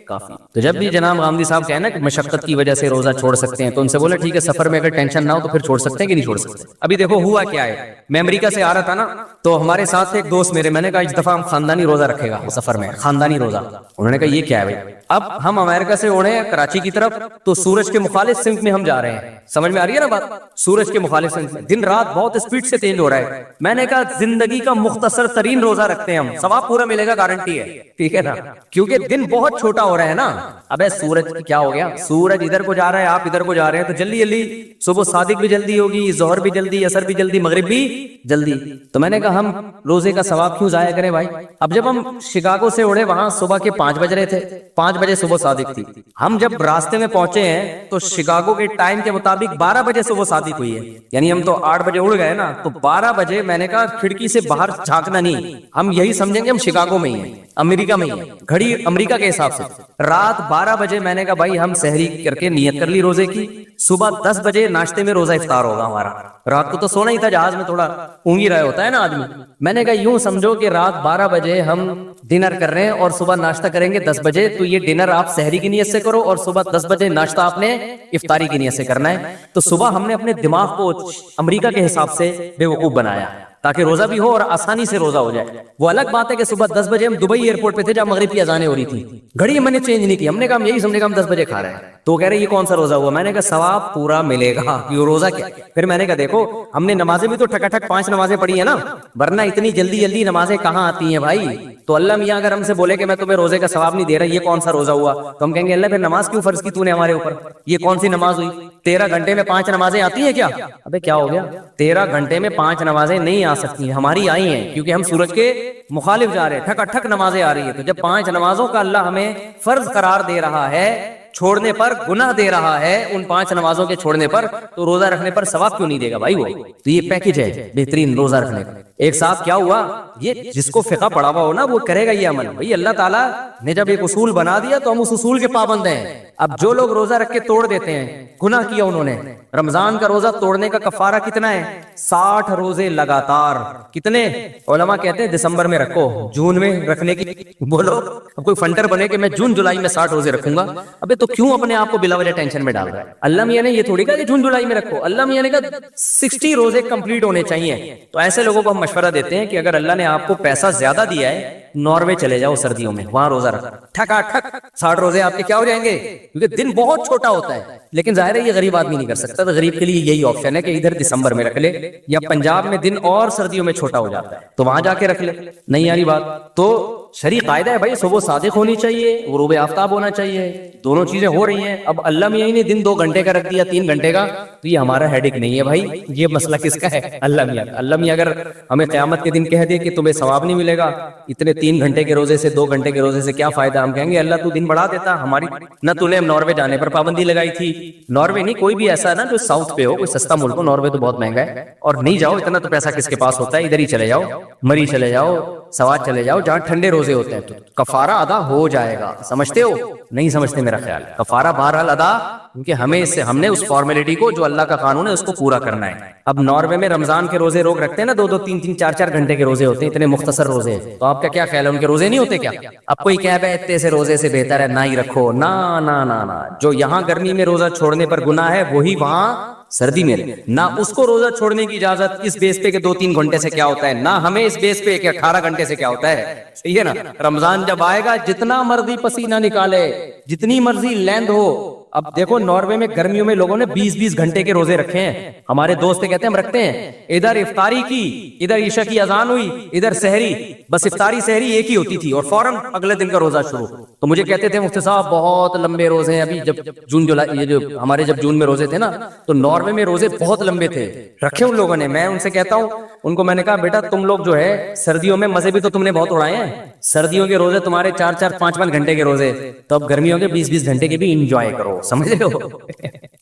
کافی. تو جب بھی جناب غامدی صاحب کہنا کہ مشقت کی وجہ سے روزہ چھوڑ سکتے ہیں تو ان سے بولے ٹھیک ہے سفر میں اگر ٹینشن نہ ہو تو پھر چھوڑ سکتے ہیں کہ نہیں چھوڑ سکتے. ابھی دیکھو ہوا کیا ہے, میں امریکہ سے آ رہا تھا نا تو ہمارے ساتھ ایک دوست میرے, میں نے کہا اس دفعہ ہم خاندانی روزہ رکھے گا سفر میں, خاندانی روزہ. انہوں نے کہا یہ کیا ہے بھائی؟ اب ہم امریکہ سے اڑے ہیں کراچی کی طرف تو سورج کے مخالف سمت میں ہم جا رہے ہیں, سمجھ میں آ رہی ہے نا بات, سورج کے مخالف سمت میں دن رات بہت اسپیڈ سے چینج ہو رہا ہے. میں نے کہا زندگی کا مختصر ترین روزہ رکھتے ہیں ہم, ثواب پورا ملے گا گارنٹی ہے, ٹھیک ہے نا, کیونکہ دن بہت چھوٹا ہو رہا ہے نا. ابے سورج کیا ہو گیا, سورج ادھر کو جا رہا ہے آپ ادھر کو جا رہے ہیں تو جلدی جلدی صبح صادق بھی جلدی ہوگی, ظہر بھی جلدی, عصر بھی جلدی, مغرب بھی جلدی. تو میں نے کہا ہم روزے کا ثواب کیوں ضائع کریں بھائی. اب جب ہم شکاگو سے اڑے وہاں صبح کے 5 بج رہے تھے, 5 بجے صبح صادق تھی. ہم جب راستے میں پہنچے ہیں تو شکاگو کے ٹائم کے مطابق 12 بجے صبح صادق ہوئی ہے, یعنی ہم تو 8 بجے اڑ گئے نا تو 12 بجے میں نے کہا کھڑکی سے باہر جھانکنا نہیں, ہم یہی سمجھیں گے ہم شکاگو میں ہی ہیں, امریکہ میں ہی ہیں, گھڑی امریکہ کے حساب سے. رات 12 بجے میں نے کہا بھائی ہم سحری کر کے نیت کر لی روزے کی, صبح 10 بجے ناشتے میں روزہ افطار ہوگا ہمارا. رات کو تو سونا ہی تھا, جہاز میں تھوڑا اونگ ہی رہا ہوتا ہے نا آدمی. میں نے کہا یوں سمجھو کہ رات 12 بجے ہم ڈنر کر رہے ہیں اور صبح ناشتہ کریں گے 10 بجے, تو یہ ڈنر آپ سحری کی نیت سے کرو اور صبح 10 بجے ناشتہ آپ نے افطاری کی نیت سے کرنا ہے. تو صبح ہم نے اپنے دماغ کو امریکہ کے حساب سے بے وقوف بنایا تاکہ روزہ بھی ہو اور آسانی سے روزہ ہو جائے. وہ الگ بات ہے کہ صبح 10 بجے ہم دبئی ایئرپورٹ پہ تھے جہاں مغرب کی اذانیں ہو رہی تھی, گھڑی ہم نے چینج نہیں کی, ہم نے کہا ہم یہی سمجھے ہم 10 بجے کھا رہے ہیں. تو کہہ رہے یہ کون سا روزہ ہوا؟ میں نے کہا ثواب پورا ملے گا, یہ روزہ کیا. پھر میں نے کہا دیکھو ہم نے نمازیں بھی تو ٹھکا ٹھک 5 نمازیں پڑھی ہیں نا, ورنہ اتنی جلدی جلدی نمازیں کہاں آتی ہیں بھائی. تو اللہ میاں اگر ہم سے بولے کہ میں تمہیں روزے کا ثواب نہیں دے رہا, یہ کون سا روزہ ہوا, تو ہم کہیں گے اللہ پھر نماز کیوں فرض کی تو نے ہمارے اوپر, یہ کون سی نماز ہوئی؟ 13 گھنٹے میں 5 نمازیں آتی ہیں کیا؟ ابے کیا ہو گیا, 13 گھنٹے میں 5 نمازیں نہیں آ سکتی, ہماری آئی ہیں کیونکہ ہم سورج کے مخالف جا رہے ہیں, ٹھک ٹھک نمازیں آ رہی ہیں. تو جب 5 نمازوں کا اللہ ہمیں فرض قرار دے رہا ہے, چھوڑنے پر گناہ دے رہا ہے ان 5 نمازوں کے چھوڑنے پر, تو روزہ رکھنے پر ثواب کیوں نہیں دے گا بھائی وہ؟ تو یہ پیکج ہے بہترین روزہ رکھنے کا. ایک صاحب کیا ہوا, یہ جس کو فقہ پڑھا ہوا ہو نا وہ کرے گا یہ عمل. بھائی اللہ تعالیٰ نے جب ایک اصول بنا دیا تو ہم اس اصول کے پابند ہیں. اب جو لوگ روزہ رکھ کے توڑ دیتے ہیں, گناہ کیا انہوں نے. رمضان کا روزہ توڑنے کا کفارہ کتنا ہے؟ 60 روزے لگاتار. کتنے؟ علماء کہتے ہیں دسمبر میں رکھو, جون میں رکھنے کی بولو. اب کوئی فنڈر بنے کہ میں جون جولائی میں 60 روزے رکھوں گا, ابے تو کیوں اپنے آپ کو بلا وجہ ٹینشن میں ڈال رہا ہے؟ اللہ میاں نے یہ تھوڑی کہا کہ جون جولائی میں رکھو, اللہ میاں نے کہا 60 روزے کمپلیٹ ہونے چاہیے. تو ایسے لوگوں کو ہم مشورہ دیتے ہیں کہ اگر اللہ نے آپ کو پیسہ زیادہ دیا ہے, ناروے چلے جاؤ سردیوں میں, وہاں روزہ رکھو, ٹھکا ٹھک 60 روزے آپ کے کیا ہو جائیں گے, کیونکہ دن بہت چھوٹا ہوتا ہے. لیکن ظاہر ہے یہ غریب آدمی نہیں کر سکتا, تو غریب کے لیے یہی آپشن ہے کہ ادھر دسمبر میں رکھ لے, یا پنجاب میں دن اور سردیوں میں چھوٹا ہو جاتا ہے تو وہاں جا کے رکھ لے. نہیں یاری بات. تو شرعی قاعدہ ہے بھائی, صبح صادق ہونی چاہیے, غروب آفتاب ہونا چاہیے, دونوں چیزیں ہو رہی ہیں. اب اللہ میاں نے دن 2 گھنٹے کا رکھ دیا, 3 گھنٹے کا, تو یہ ہمارا ہیڈک نہیں ہے بھائی. یہ مسئلہ کس کا ہے؟ اللہ میاں. اللہ میاں اگر ہمیں قیامت کے دن کہہ دے کہ تمہیں ثواب نہیں ملے گا اتنے 3 گھنٹے کے روزے سے, 2 گھنٹے کے روزے سے کیا فائدہ, ہم کہیں گے اللہ تو دن بڑھا دیتا ہماری. نہ تو نے ناروے جانے پر پابندی لگائی تھی, ناروے نہیں کوئی بھی ایسا نا جو ساؤتھ پہ ہو, کوئی سستا ملک ہو, ناروے تو بہت مہنگا ہے, اور نہیں جاؤ اتنا تو پیسہ کس کے پاس ہوتا ہے, ادھر ہی چلے جاؤ, مری چلے جاؤ, سوات چلے جاؤ جہاں ٹھنڈے روزے ہوتے ہیں, تو کفارہ ادا ہو جائے گا. سمجھتے ہو؟ نہیں سمجھتے میرا خیال. کفارہ بہرحال ادا, کیونکہ ہم نے اس فارمیلٹی کو جو اللہ کا قانون ہے اس کو پورا کرنا ہے. اب ناروے میں رمضان کے روزے روک رکھتے ہیں نا, 2-2, 3-3, 4-4 گھنٹے کے روزے ہوتے ہیں, اتنے مختصر روزے. تو آپ کا کیا خیال ہے, ان کے روزے نہیں ہوتے کیا؟ اب کوئی کہہ بے اتنے سے روزے سے بہتر ہے نہ ہی رکھو. نا نا نا نا, جو یہاں گرمی میں روزہ چھوڑنے پر گناہ ہے وہی وہاں سردی میں نہ, اس کو روزہ چھوڑنے کی اجازت اس بیس پہ کہ 2-3 گھنٹے سے کیا ہوتا ہے, نہ ہمیں اس بیس پہ کہ 18 گھنٹے سے کیا ہوتا ہے. صحیح ہے نا. رمضان جب آئے گا جتنا مرضی پسینہ نکالے, جتنی مرضی لیند ہو. اب دیکھو ناروے میں گرمیوں میں لوگوں نے 20-20 گھنٹے کے روزے رکھے ہیں. ہمارے دوست کہتے ہیں ہم رکھتے ہیں, ادھر افطاری کی, ادھر عشاء کی اذان ہوئی, ادھر سحری, بس افطاری سحری ایک ہی ہوتی تھی اور فوراً اگلے دن کا روزہ شروع. تو مجھے کہتے تھے مفتی صاحب بہت لمبے روزے ہیں. ابھی جب جون جولائی, یہ جو ہمارے جب جون میں روزے تھے نا, تو ناروے میں روزے بہت لمبے تھے, رکھے ان لوگوں نے. میں ان سے کہتا ہوں, ان کو میں نے کہا بیٹا تم لوگ جو ہے سردیوں میں مزے بھی تو تم نے بہت اڑائے ہیں, سردیوں کے روزے تمہارے 4-4, 5-5 گھنٹے کے روزے, تو اب گرمیوں کے 20-20 گھنٹے کے بھی انجوائے کرو. سمجھ رہے ہو؟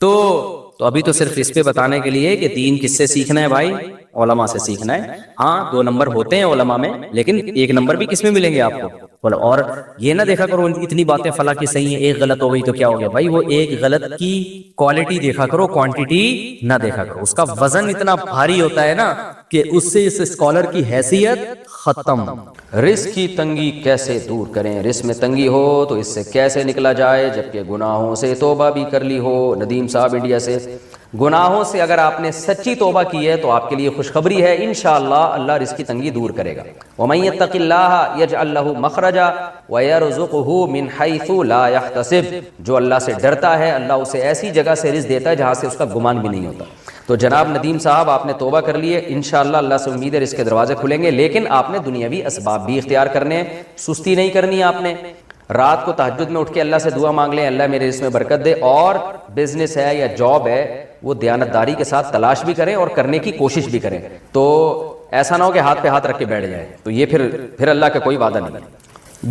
تو ابھی تو صرف اس پہ بتانے کے لیے کہ دین کس سے سیکھنا ہے بھائی, علماء سے سیکھنا ہے. ہاں 2 نمبر ہوتے ہیں علماء میں، لیکن 1 نمبر بھی کس میں ملیں گے آپ کو؟ اور یہ نہ دیکھا کرو اتنی باتیں فلاں کی صحیح ہیں، ایک غلط ہو گئی تو کیا ہو گیا بھائی. وہ ایک غلط کی کوالٹی دیکھا کرو، کوانٹیٹی نہ دیکھا کرو. اس کا وزن اتنا بھاری ہوتا ہے نا کہ اس سے اس اسکالر کی حیثیت ختم. رزق کی تنگی کیسے دور کریں؟ رزق میں تنگی ہو تو اس سے کیسے نکلا جائے جبکہ گناہوں سے توبہ بھی کر لی ہو؟ ندیم صاحب انڈیا سے. گناہوں سے اگر آپ نے سچی توبہ کی ہے تو آپ کے لیے خوشخبری ہے، انشاءاللہ اللہ رزق کی تنگی دور کرے گا. وَمَن يَتَّقِ اللَّهَ يَجْعَل لَّهُ مَخْرَجًا وَيَرْزُقْهُ مِنْ حَيْثُ لَا يَحْتَسِبُ. جو اللہ سے ڈرتا ہے اللہ اسے ایسی جگہ سے رزق دیتا ہے جہاں سے اس کا گمان بھی نہیں ہوتا. تو جناب ندیم صاحب آپ نے توبہ کر لی ہے، انشاءاللہ اللہ سے امید ہے رزق کے دروازے کھلیں گے، لیکن آپ نے دنیاوی اسباب بھی اختیار کرنے ہیں. سستی نہیں کرنی ہے آپ نے. رات کو تہجد میں اٹھ کے اللہ سے دعا مانگ لیں اللہ میرے رزق میں برکت دے، اور بزنس ہے یا جاب ہے وہ دیانتداری کے ساتھ تلاش بھی کریں اور کرنے کی کوشش بھی کریں. تو ایسا نہ ہو کہ ہاتھ پہ ہاتھ رکھ کے بیٹھ جائیں، تو یہ پھر اللہ کا کوئی وعدہ نہیں ہے.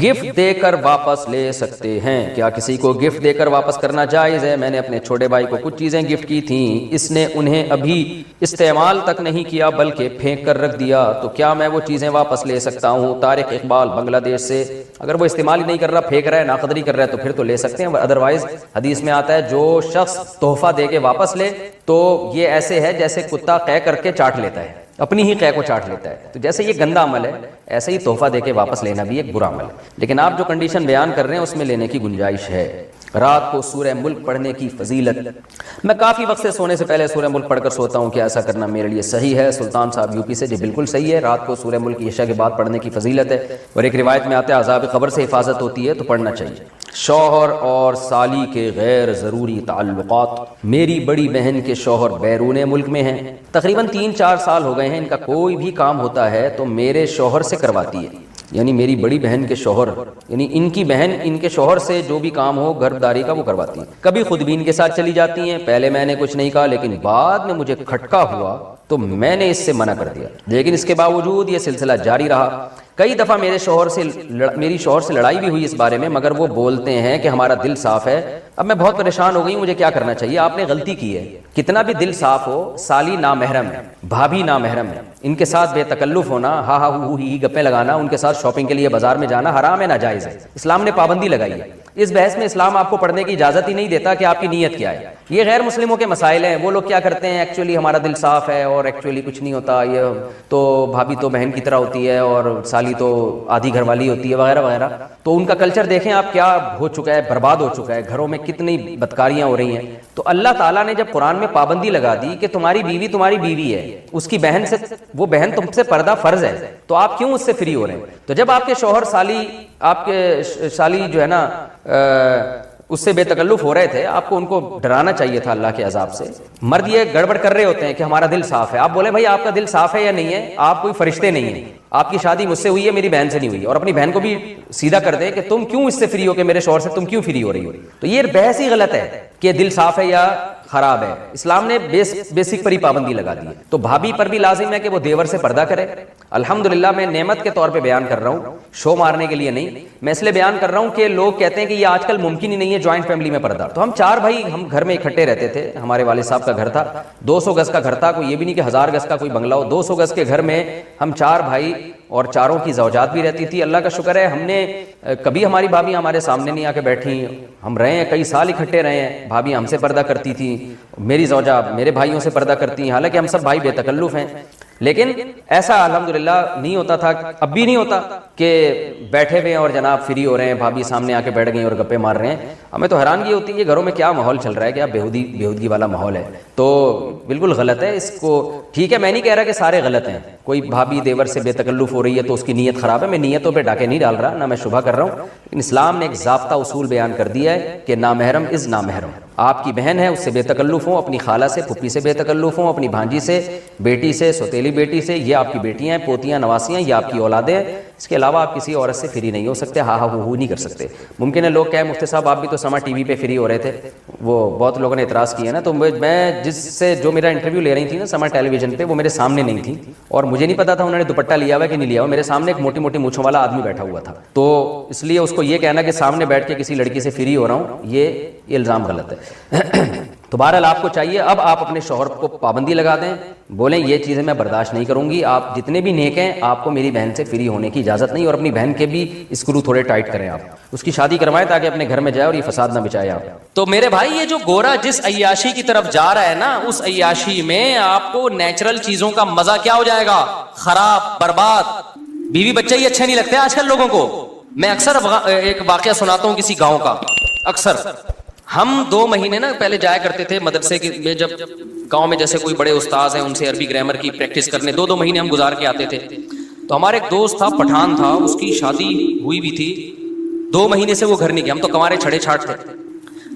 گفٹ دے کر واپس لے سکتے ہیں کیا؟ کسی کو گفٹ دے کر واپس کرنا جائز ہے؟ میں نے اپنے چھوٹے بھائی کو کچھ چیزیں گفٹ کی تھیں، اس نے انہیں ابھی استعمال تک نہیں کیا بلکہ پھینک کر رکھ دیا، تو کیا میں وہ چیزیں واپس لے سکتا ہوں؟ طارق اقبال بنگلہ دیش سے. اگر وہ استعمال ہی نہیں کر رہا، پھینک رہا ہے، ناقدری کر رہا ہے، تو پھر تو لے سکتے ہیں. ادروائز حدیث میں آتا ہے جو شخص تحفہ دے کے واپس لے تو یہ ایسے ہے جیسے کتا قے کر کے چاٹ لیتا ہے، اپنی ہی قے کو چاٹ لیتا ہے. تو جیسے یہ گندا عمل ہے ایسے ہی تحفہ دے کے واپس لینا بھی ایک برا عمل ہے. لیکن آپ جو کنڈیشن بیان کر رہے ہیں اس میں لینے کی گنجائش ہے. رات کو سورہ ملک پڑھنے کی فضیلت. میں کافی وقت سے سونے سے پہلے سورہ ملک پڑھ کر سوتا ہوں، کیا ایسا کرنا میرے لیے صحیح ہے؟ سلطان صاحب یو پی سے. جی بالکل صحیح ہے، رات کو سورہ ملک عشاء کے بعد پڑھنے کی فضیلت ہے، اور ایک روایت میں آتا ہے عذاب قبر سے حفاظت ہوتی ہے تو پڑھنا چاہیے. شوہر اور سالی کے غیر ضروری تعلقات. میری بڑی بہن کے شوہر بیرون ملک میں ہیں، تقریباً 3-4 سال ہو گئے ہیں. ان کا کوئی بھی کام ہوتا ہے تو میرے شوہر سے کرواتی ہے، یعنی میری بڑی بہن کے شوہر، یعنی ان کی بہن ان کے شوہر سے جو بھی کام ہو گھر داری کا وہ کرواتی ہے. کبھی خود بھی ان کے ساتھ چلی جاتی ہیں. پہلے میں نے کچھ نہیں کہا لیکن بعد میں مجھے کھٹکا ہوا تو میں نے اس سے منع کر دیا، لیکن اس کے باوجود یہ سلسلہ جاری رہا. کئی دفعہ میری شوہر سے لڑائی بھی ہوئی اس بارے میں، مگر وہ بولتے ہیں کہ ہمارا دل صاف ہے. اب میں بہت پریشان ہو گئی، مجھے کیا کرنا چاہیے؟ آپ نے غلطی کی ہے. کتنا بھی دل صاف ہو، سالی نامحرم ہے، بھابھی نامحرم ہے، ان کے ساتھ بے تکلف ہونا، ہا ہا ہو ہی گپیں لگانا، ان کے ساتھ شاپنگ کے لیے بازار میں جانا حرام ہے، ناجائز ہے. اسلام نے پابندی لگائی ہے. اس بحث میں اسلام آپ کو پڑھنے کی اجازت ہی نہیں دیتا کہ آپ کی نیت کیا ہے. یہ غیر مسلموں کے مسائل ہیں. وہ لوگ کیا کرتے ہیں، ایکچولی ہمارا دل صاف ہے اور ایکچولی کچھ نہیں ہوتا، یہ تو بھابھی تو بہن کی طرح ہوتی ہے اور سالی تو آدھی گھر والی ہوتی ہے وغیرہ وغیرہ. تو ان کا کلچر دیکھیں آپ کیا ہو چکا ہے، برباد ہو چکا ہے. گھروں میں کتنی بدکاریاں ہو رہی ہیں. تو اللہ تعالیٰ نے جب قرآن میں پابندی لگا دی کہ تمہاری بیوی ہے، اس کی بہن سے، وہ بہن تم سے پردہ فرض ہے، تو آپ کیوں اس سے فری ہو رہے ہیں؟ تو جب آپ کے شوہر آپ کے سالی جو ہے نا اس سے بے تکلف ہو رہے تھے، آپ کو ان کو ڈرانا چاہیے تھا اللہ کے عذاب سے. مرد یہ گڑبڑ کر رہے ہوتے ہیں کہ ہمارا دل صاف ہے. آپ بولیں بھائی آپ کا دل صاف ہے یا نہیں ہے؟ آپ کوئی فرشتے نہیں ہیں. آپ کی شادی مجھ سے ہوئی ہے، میری بہن سے نہیں ہوئی، اور اپنی بہن کو بھی سیدھا کر دے کہ تم کیوں اس سے فری ہو، کہ میرے شوہر سے تم کیوں فری ہو رہی ہو. تو یہ بحث ہی غلط ہے کہ دل صاف ہے یا خراب ہے. اسلام نے بیسک پر ہی پابندی لگا دی ہے. تو بھابھی پر بھی لازم ہے کہ وہ دیور سے پردہ کرے. الحمدللہ میں نعمت کے طور پہ بیان کر رہا ہوں، شو مارنے کے لیے نہیں. میں اس لیے بیان کر رہا ہوں کہ لوگ کہتے ہیں کہ یہ آج کل ممکن ہی نہیں ہے جوائنٹ فیملی میں پردہ. تو ہم 4 بھائی ہم گھر میں اکٹھے رہتے تھے. ہمارے والد صاحب کا گھر تھا، 200 گز کا گھر تھا، کوئی یہ بھی نہیں کہ 1000 گز کا کوئی بنگلہ ہو. 200 گز کے گھر میں ہم 4 بھائی اور 4 کی زوجات بھی رہتی تھی. اللہ کا شکر ہے ہم نے کبھی ہماری بھابھی ہمارے سامنے نہیں آ کے بیٹھی. ہم رہے ہیں کئی سال اکٹھے رہے ہیں. بھابھی ہم سے پردہ کرتی تھی، میری زوجہ میرے بھائیوں سے پردہ کرتی ہیں. حالانکہ ہم سب بھائی بے تکلف ہیں، لیکن ایسا الحمدللہ نہیں ہوتا تھا، اب بھی نہیں ہوتا کہ بیٹھے ہوئے ہیں اور جناب فری ہو رہے ہیں، بھابھی سامنے آ کے بیٹھ گئی اور گپے مار رہے ہیں. ہمیں تو حیرانگی ہوتی ہے کہ گھروں میں کیا ماحول چل رہا ہے، کیا بےہودگی والا ماحول ہے. تو بالکل غلط ہے. اس کو ٹھیک ہے، میں نہیں کہہ رہا کہ سارے غلط ہیں. کوئی بھابھی دیور سے بے تکلف ہو رہی ہے تو اس کی نیت خراب ہے. میں نیتوں پہ ڈاکے نہیں ڈال رہا، نہ میں شبہ کر رہا ہوں. لیکن اسلام نے ایک ضابطہ اصول بیان کر دیا ہے کہ نامحرم از نامحرم. آپ کی بہن ہے، اس سے بے تکلف ہوں، اپنی خالہ سے، پھپھی سے بے تکلف ہوں، اپنی بھانجی سے، بیٹی سے، سوتیلی بیٹی سے. یہ آپ کی بیٹیاں ہیں، پوتیاں، نواسیاں، یہ آپ کی اولادیں ہیں. اس کے علاوہ آپ کسی عورت سے فری نہیں ہو سکتے، ہاں ہاں ہو نہیں کر سکتے. ممکن ہے لوگ کہیں مفتی صاحب آپ بھی تو سما ٹی وی پہ فری ہو رہے تھے. وہ بہت لوگوں نے اعتراض کیا نا. تو میں جس سے جو میرا انٹرویو لے رہی تھی نا سما ٹیلی ویژن پہ، وہ میرے سامنے نہیں تھی اور مجھے نہیں پتا تھا انہوں نے دوپٹہ لیا ہوا کہ نہیں لیا ہوا. میرے سامنے ایک موٹی موٹی مونچھوں والا آدمی بیٹھا ہوا تھا. تو اس لیے اس کو یہ کہنا کہ سامنے بیٹھ کے کسی لڑکی سے فری ہو رہا ہوں، یہ الزام غلط ہے. تو بہرحال آپ کو چاہیے اب آپ اپنے شوہر کو پابندی لگا دیں بولیں یہ چیزیں میں برداشت نہیں کروں گی. آپ جتنے بھی نیک ہیں آپ کو میری بہن سے فری ہونے کی اجازت نہیں, اور اپنی بہن کے بھی اسکرو تھوڑے ٹائٹ کریں, آپ اس کی شادی کروائیں تاکہ اپنے گھر میں جائے اور یہ فساد نہ بچائے آپ. تو میرے بھائی یہ جو گورا جس عیاشی کی طرف جا رہا ہے نا, اس عیاشی میں آپ کو نیچرل چیزوں کا مزہ کیا ہو جائے گا, خراب, برباد. بیوی بچے ہی اچھے نہیں لگتے آج کل لوگوں کو. میں اکثر ایک واقعہ سناتا ہوں کسی گاؤں کا. اکثر ہم 2 مہینے نا پہلے جایا کرتے تھے مدرسے میں, جب گاؤں میں جیسے کوئی بڑے استاذ ہیں ان سے عربی گرامر کی پریکٹس کرنے 2 مہینے ہم گزار کے آتے تھے. تو ہمارے ایک دوست تھا, پٹھان تھا, اس کی شادی ہوئی بھی تھی, 2 مہینے سے وہ گھر نہیں گیا. ہم تو کنوارے چھڑے چھاٹ تھے.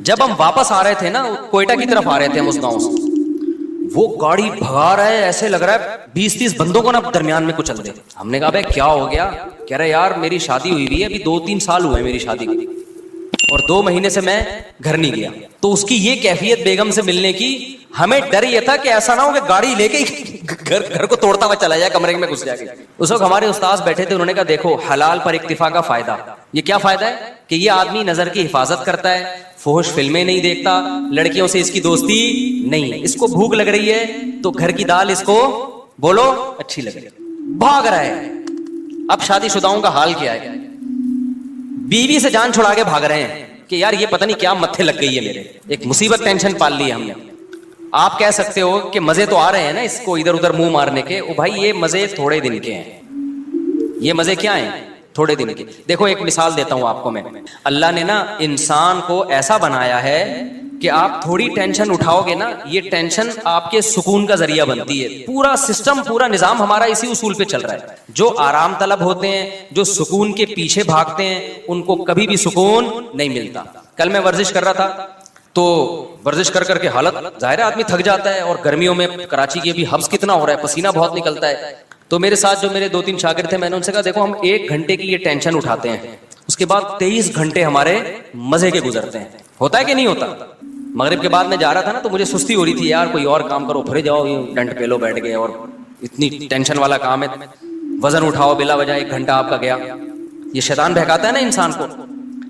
جب ہم واپس آ رہے تھے نا, کوئٹہ کی طرف آ رہے تھے ہم اس گاؤں سے, وہ گاڑی بھگا رہا ہے, ایسے لگ رہا ہے 20-30 بندوں کو نا درمیان میں کچل دے. ہم نے کہا بھائی کیا ہو گیا؟ کہہ رہے یار میری شادی ہوئی ہوئی ہے, ابھی 2-3 سال ہوئے میری شادی کو, اور 2 مہینے سے میں گھر نہیں گیا. تو اس کی یہ کیفیت بیگم سے ملنے کی, ہمیں ڈر یہ تھا کہ ایسا نہ ہو کہ گاڑی لے کے گھر کو توڑتا ہوا چلا جائے, کمرے میں گھس جائے. اس وقت ہمارے استاذ بیٹھے تھے, انہوں نے کہا دیکھو حلال پر اکتفا کا فائدہ. یہ کیا فائدہ ہے کہ یہ آدمی نظر کی حفاظت کرتا ہے, فحش فلمیں نہیں دیکھتا, لڑکیوں سے اس کی دوستی نہیں, اس کو بھوک لگ رہی ہے تو گھر کی دال اس کو بولو اچھی لگ رہی ہے, بھاگ رہا ہے. اب شادی شداؤں کا حال کیا ہے, بیوی سے جان چھڑا کے بھاگ رہے ہیں کہ یار یہ پتہ نہیں کیا متھے لگ گئی ہے میرے, ایک مصیبت ٹینشن پال لی ہم نے. آپ کہہ سکتے ہو کہ مزے تو آ رہے ہیں نا اس کو ادھر ادھر منہ مارنے کے, او بھائی یہ مزے تھوڑے دن کے ہیں. یہ مزے کیا ہیں؟ تھوڑے دن کے. دیکھو ایک مثال دیتا ہوں آپ کو میں. اللہ نے نا انسان کو ایسا بنایا ہے کہ آپ تھوڑی ٹینشن اٹھاؤ گے نا, یہ ٹینشن آپ کے سکون کا ذریعہ بنتی ہے. پورا سسٹم, پورا نظام ہمارا اسی اصول پہ چل رہا ہے. جو آرام طلب ہوتے ہیں, جو سکون کے پیچھے بھاگتے ہیں, ان کو کبھی بھی سکون نہیں ملتا. کل میں ورزش کر رہا تھا, تو ورزش کر کے حالت ظاہر ہے آدمی تھک جاتا ہے, اور گرمیوں میں کراچی کے بھی حبس کتنا ہو رہا ہے, پسینہ بہت نکلتا ہے. تو میرے ساتھ جو میرے 2-3 شاگرد تھے, میں نے ان سے کہا دیکھو ہم 1 گھنٹے کی یہ ٹینشن اٹھاتے ہیں, اس کے بعد 23 گھنٹے ہمارے مزے کے گزرتے ہیں. ہوتا ہے کہ نہیں ہوتا؟ مغرب کے بعد میں جا رہا تھا نا, تو مجھے سستی ہو رہی تھی, یار کوئی اور کام کرو, پھر جاؤ یہ ڈنڈ پہ لو بیٹھ گئے, اور اتنی ٹینشن والا کام ہے, وزن اٹھاؤ بلا وجہ 1 گھنٹہ آپ کا گیا. یہ شیطان بہکاتا ہے نا انسان کو.